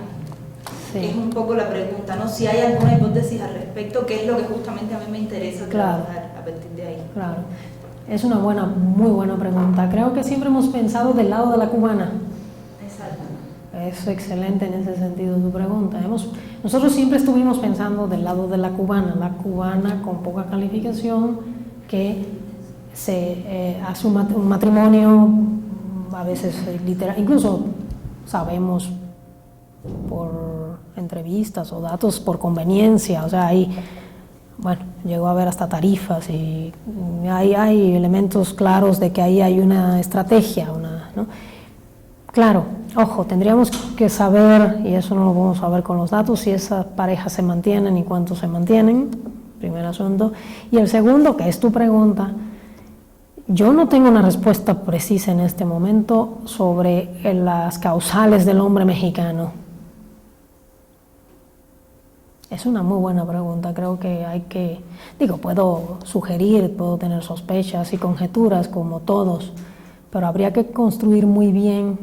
Sí. Es un poco la pregunta, ¿no? Si hay alguna hipótesis al respecto, que es lo que justamente a mí me interesa trabajar a partir de ahí. Claro, es una muy buena pregunta. Creo que siempre hemos pensado del lado de la cubana. Exacto. Es excelente en ese sentido tu pregunta. Nosotros siempre estuvimos pensando del lado de la cubana con poca calificación que se hace un matrimonio, a veces literal, incluso sabemos por entrevistas o datos por conveniencia, o sea, llegó a haber hasta tarifas y hay elementos claros de que ahí hay una estrategia, ¿no? Claro, ojo, tendríamos que saber, y eso no lo vamos a ver con los datos, si esas parejas se mantienen y cuánto se mantienen, primer asunto. Y el segundo, que es tu pregunta, yo no tengo una respuesta precisa en este momento sobre las causales del hombre mexicano. Es una muy buena pregunta, creo que puedo sugerir, puedo tener sospechas y conjeturas como todos, pero habría que construir muy bien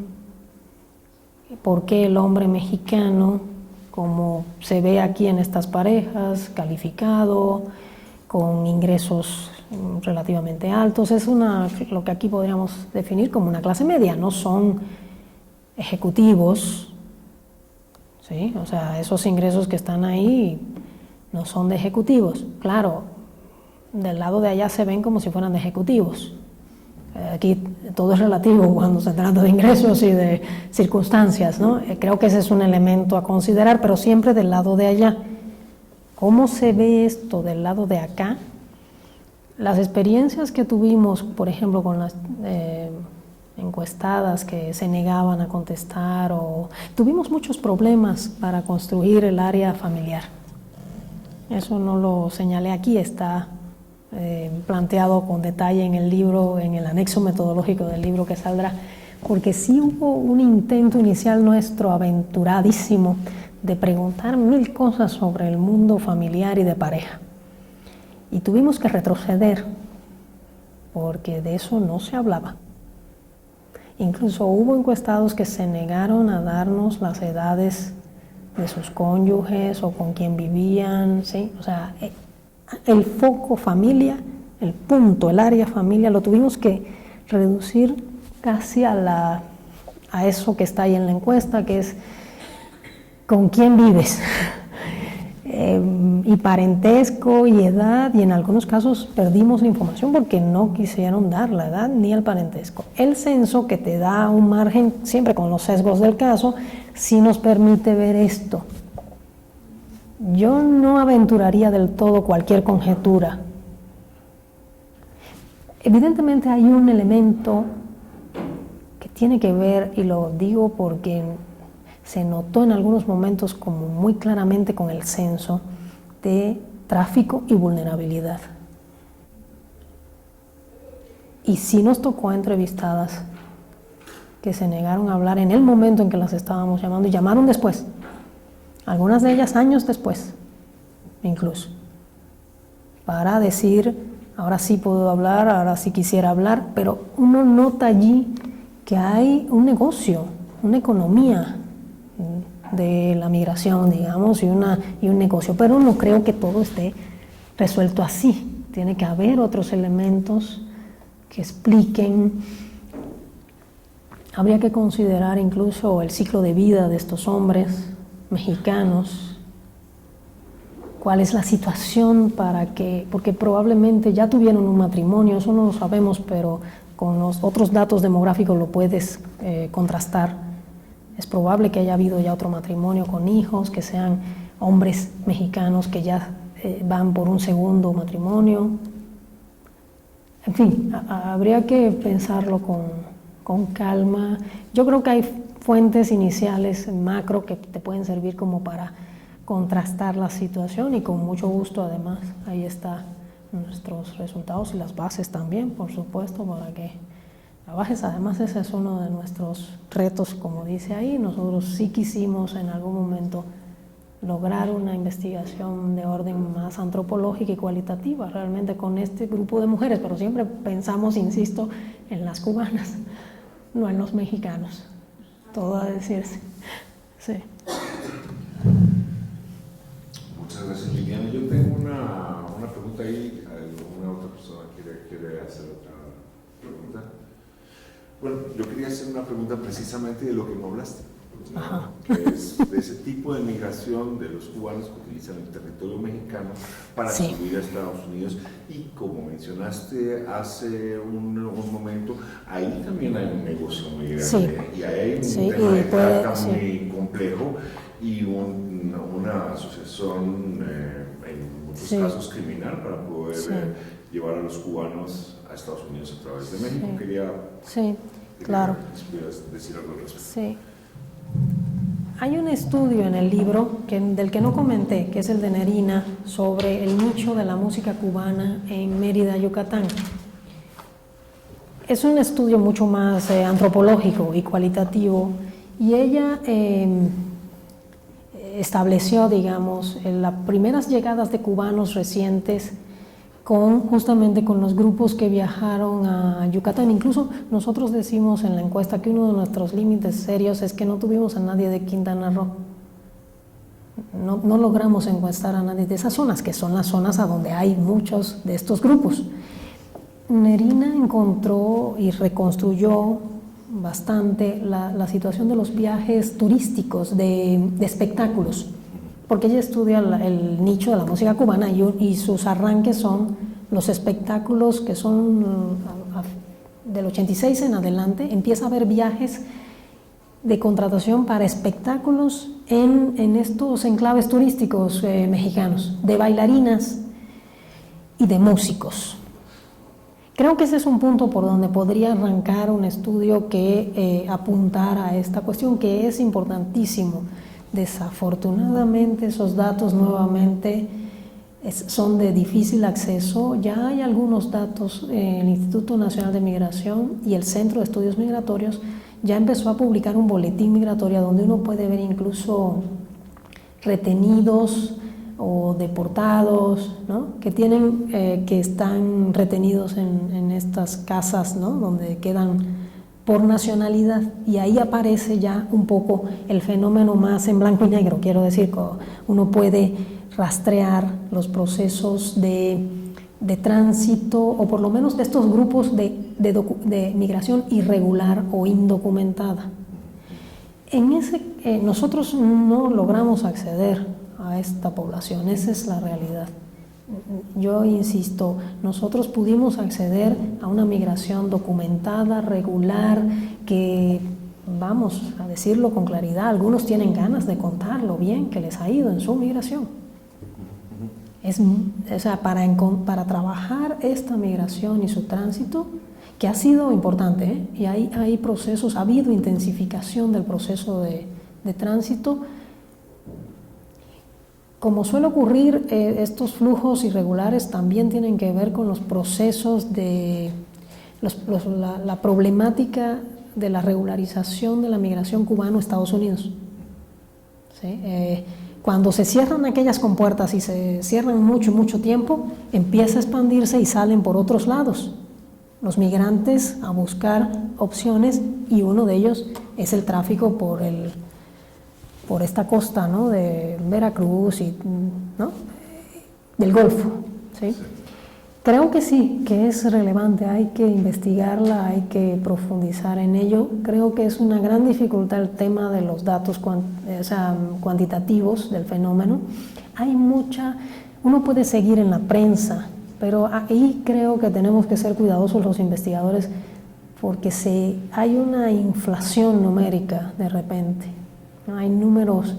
por qué el hombre mexicano, como se ve aquí en estas parejas, calificado, con ingresos relativamente altos, es lo que aquí podríamos definir como una clase media, no son ejecutivos, ¿sí? O sea, esos ingresos que están ahí no son de ejecutivos. Claro, del lado de allá se ven como si fueran de ejecutivos, Aquí todo es relativo cuando se trata de ingresos y de circunstancias, ¿no? Creo que ese es un elemento a considerar, pero siempre del lado de allá. ¿Cómo se ve esto del lado de acá? Las experiencias que tuvimos, por ejemplo, con las encuestadas que se negaban a contestar, o tuvimos muchos problemas para construir el área familiar. Eso no lo señalé aquí, está planteado con detalle en el libro, en el anexo metodológico del libro que saldrá, porque sí hubo un intento inicial nuestro aventuradísimo de preguntar 1000 cosas sobre el mundo familiar y de pareja. Y tuvimos que retroceder, porque de eso no se hablaba. Incluso hubo encuestados que se negaron a darnos las edades de sus cónyuges o con quien vivían, ¿sí? O sea, el foco familia, el punto, el área familia, lo tuvimos que reducir casi a eso que está ahí en la encuesta, que es con quién vives, y parentesco y edad, y en algunos casos perdimos la información porque no quisieron dar la edad ni el parentesco. El censo, que te da un margen, siempre con los sesgos del caso, sí nos permite ver esto. Yo no aventuraría del todo cualquier conjetura. Evidentemente hay un elemento que tiene que ver, y lo digo porque se notó en algunos momentos como muy claramente con el censo, de tráfico y vulnerabilidad. Y sí nos tocó a entrevistadas que se negaron a hablar en el momento en que las estábamos llamando, y llamaron después, algunas de ellas años después, incluso, para decir, ahora sí puedo hablar, ahora sí quisiera hablar, pero uno nota allí que hay un negocio, una economía de la migración, digamos, y un negocio, pero no creo que todo esté resuelto así. Tiene que haber otros elementos que expliquen. Habría que considerar incluso el ciclo de vida de estos hombres mexicanos, cuál es la situación porque probablemente ya tuvieron un matrimonio, eso no lo sabemos, pero con los otros datos demográficos lo puedes contrastar. Es probable que haya habido ya otro matrimonio con hijos, que sean hombres mexicanos que ya van por un segundo matrimonio. En fin, habría que pensarlo con calma. Yo creo que hay fuentes iniciales macro que te pueden servir como para contrastar la situación, y con mucho gusto además ahí están nuestros resultados y las bases también, por supuesto, para que trabajes. Además ese es uno de nuestros retos, como dice ahí. Nosotros sí quisimos en algún momento lograr una investigación de orden más antropológica y cualitativa realmente con este grupo de mujeres, pero siempre pensamos, insisto, en las cubanas, no en los mexicanos, todo a decirse. Sí. Muchas gracias, Liliana. Yo tengo una pregunta ahí. ¿Alguna otra persona quiere hacer otra pregunta? Bueno, yo quería hacer una pregunta precisamente de lo que me hablaste, ¿no? Que es de ese tipo de migración de los cubanos que utilizan el territorio mexicano para subir a Estados Unidos. Y como mencionaste hace un momento, ahí también hay un negocio muy grande, y ahí hay un tema de trata muy complejo y una asociación en muchos casos criminal para poder llevar a los cubanos a Estados Unidos a través de México. Quería claro. decir algo al respecto. Sí. Hay un estudio en el libro del que no comenté, que es el de Nerina, sobre el nicho de la música cubana en Mérida, Yucatán. Es un estudio mucho más antropológico y cualitativo, y ella estableció, digamos, las primeras llegadas de cubanos recientes justamente con los grupos que viajaron a Yucatán. Incluso nosotros decimos en la encuesta que uno de nuestros límites serios es que no tuvimos a nadie de Quintana Roo. No logramos encuestar a nadie de esas zonas, que son las zonas a donde hay muchos de estos grupos. Nerina encontró y reconstruyó bastante la situación de los viajes turísticos, de espectáculos, porque ella estudia el nicho de la música cubana y sus arranques son los espectáculos que son del 86 en adelante empieza a haber viajes de contratación para espectáculos en estos enclaves turísticos mexicanos, de bailarinas y de músicos. Creo que ese es un punto por donde podría arrancar un estudio que apuntara a esta cuestión, que es importantísimo. Desafortunadamente esos datos nuevamente son de difícil acceso. Ya hay algunos datos, el Instituto Nacional de Migración y el Centro de Estudios Migratorios ya empezó a publicar un boletín migratorio donde uno puede ver incluso retenidos o deportados, ¿no? Que están retenidos en estas casas, ¿no? Donde quedan por nacionalidad, y ahí aparece ya un poco el fenómeno más en blanco y negro. Quiero decir, uno puede rastrear los procesos de tránsito, o por lo menos de estos grupos de migración irregular o indocumentada. Nosotros no logramos acceder a esta población, esa es la realidad. Yo insisto, nosotros pudimos acceder a una migración documentada, regular, que, vamos a decirlo con claridad, algunos tienen ganas de contar lo bien que les ha ido en su migración. O sea, para trabajar esta migración y su tránsito, que ha sido importante, y hay procesos, ha habido intensificación del proceso de tránsito. Como suele ocurrir, estos flujos irregulares también tienen que ver con los procesos la problemática de la regularización de la migración cubana a Estados Unidos. ¿Sí? Cuando se cierran aquellas compuertas y se cierran mucho tiempo, empieza a expandirse y salen por otros lados los migrantes a buscar opciones, y uno de ellos es el tráfico por esta costa, ¿no? De Veracruz y, ¿no? Del Golfo, ¿sí? Creo que sí, que es relevante, hay que investigarla, hay que profundizar en ello. Creo que es una gran dificultad el tema de los datos cuantitativos del fenómeno. Uno puede seguir en la prensa, pero ahí creo que tenemos que ser cuidadosos los investigadores, porque hay una inflación numérica de repente. ¿No? Hay números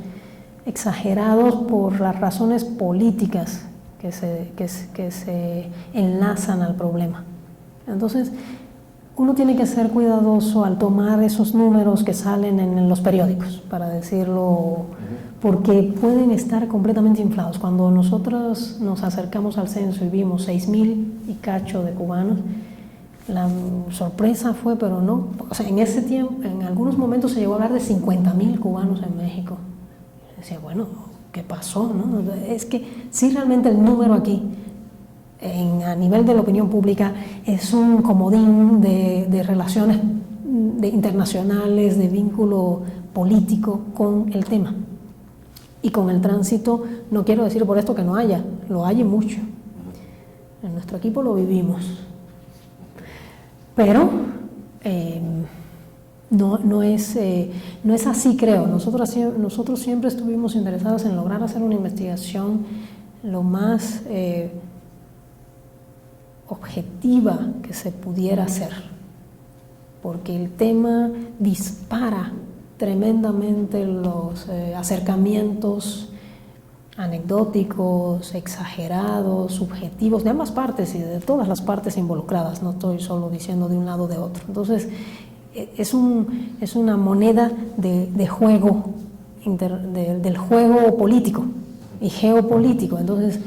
exagerados por las razones políticas que se enlazan al problema. Entonces, uno tiene que ser cuidadoso al tomar esos números que salen en los periódicos, para decirlo, porque pueden estar completamente inflados. Cuando nosotros nos acercamos al censo y vimos 6,000 y cacho de cubanos, la sorpresa fue, pero no, o sea, en ese tiempo, en algunos momentos se llegó a hablar de 50,000 cubanos en México. Decía, bueno, ¿qué pasó? ¿No? Es que sí, realmente el número aquí, a nivel de la opinión pública, es un comodín de relaciones internacionales, de vínculo político con el tema. Y con el tránsito, no quiero decir por esto que no haya, lo hay mucho. En nuestro equipo lo vivimos. Pero no es así, creo. Nosotros siempre estuvimos interesados en lograr hacer una investigación lo más objetiva que se pudiera hacer, porque el tema dispara tremendamente los acercamientos anecdóticos, exagerados, subjetivos, de ambas partes y de todas las partes involucradas. No estoy solo diciendo de un lado o de otro. Entonces, es una moneda de juego, del juego político y geopolítico. Entonces,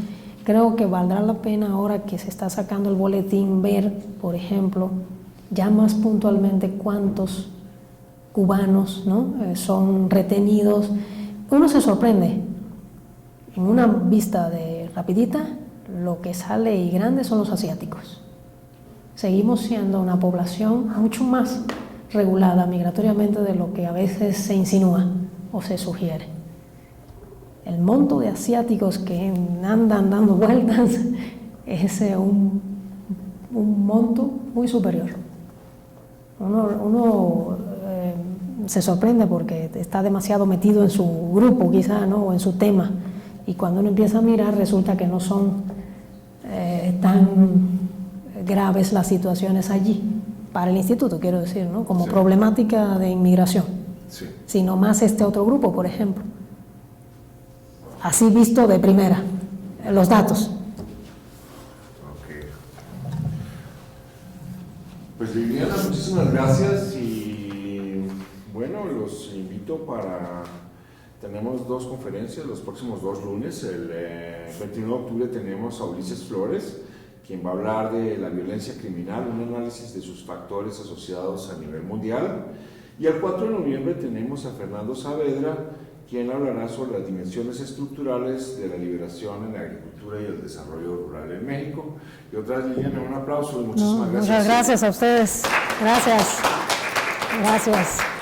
creo que valdrá la pena, ahora que se está sacando el boletín, ver, por ejemplo, ya más puntualmente cuántos cubanos, ¿no? Son retenidos. Uno se sorprende. En una vista rapidita, lo que sale y grande son los asiáticos. Seguimos siendo una población mucho más regulada migratoriamente de lo que a veces se insinúa o se sugiere. El monto de asiáticos que andan dando vueltas es un monto muy superior. Uno se sorprende porque está demasiado metido en su grupo, quizá, ¿no? O en su tema. Y cuando uno empieza a mirar, resulta que no son tan graves las situaciones allí. para el instituto, quiero decir, ¿no? Como Sí. problemática de inmigración, Sí. sino más este otro grupo, por ejemplo. Así visto de primera, los datos. Ok. Pues Viviana, muchísimas gracias y bueno, los invito para... Tenemos 2 conferencias los próximos 2 lunes. El 21 de octubre tenemos a Ulises Flores, quien va a hablar de la violencia criminal, un análisis de sus factores asociados a nivel mundial. Y el 4 de noviembre tenemos a Fernando Saavedra, quien hablará sobre las dimensiones estructurales de la liberación en la agricultura y el desarrollo rural en México. Y otras, Liliana, un aplauso y muchísimas gracias. Muchas gracias a ustedes. Gracias. Gracias.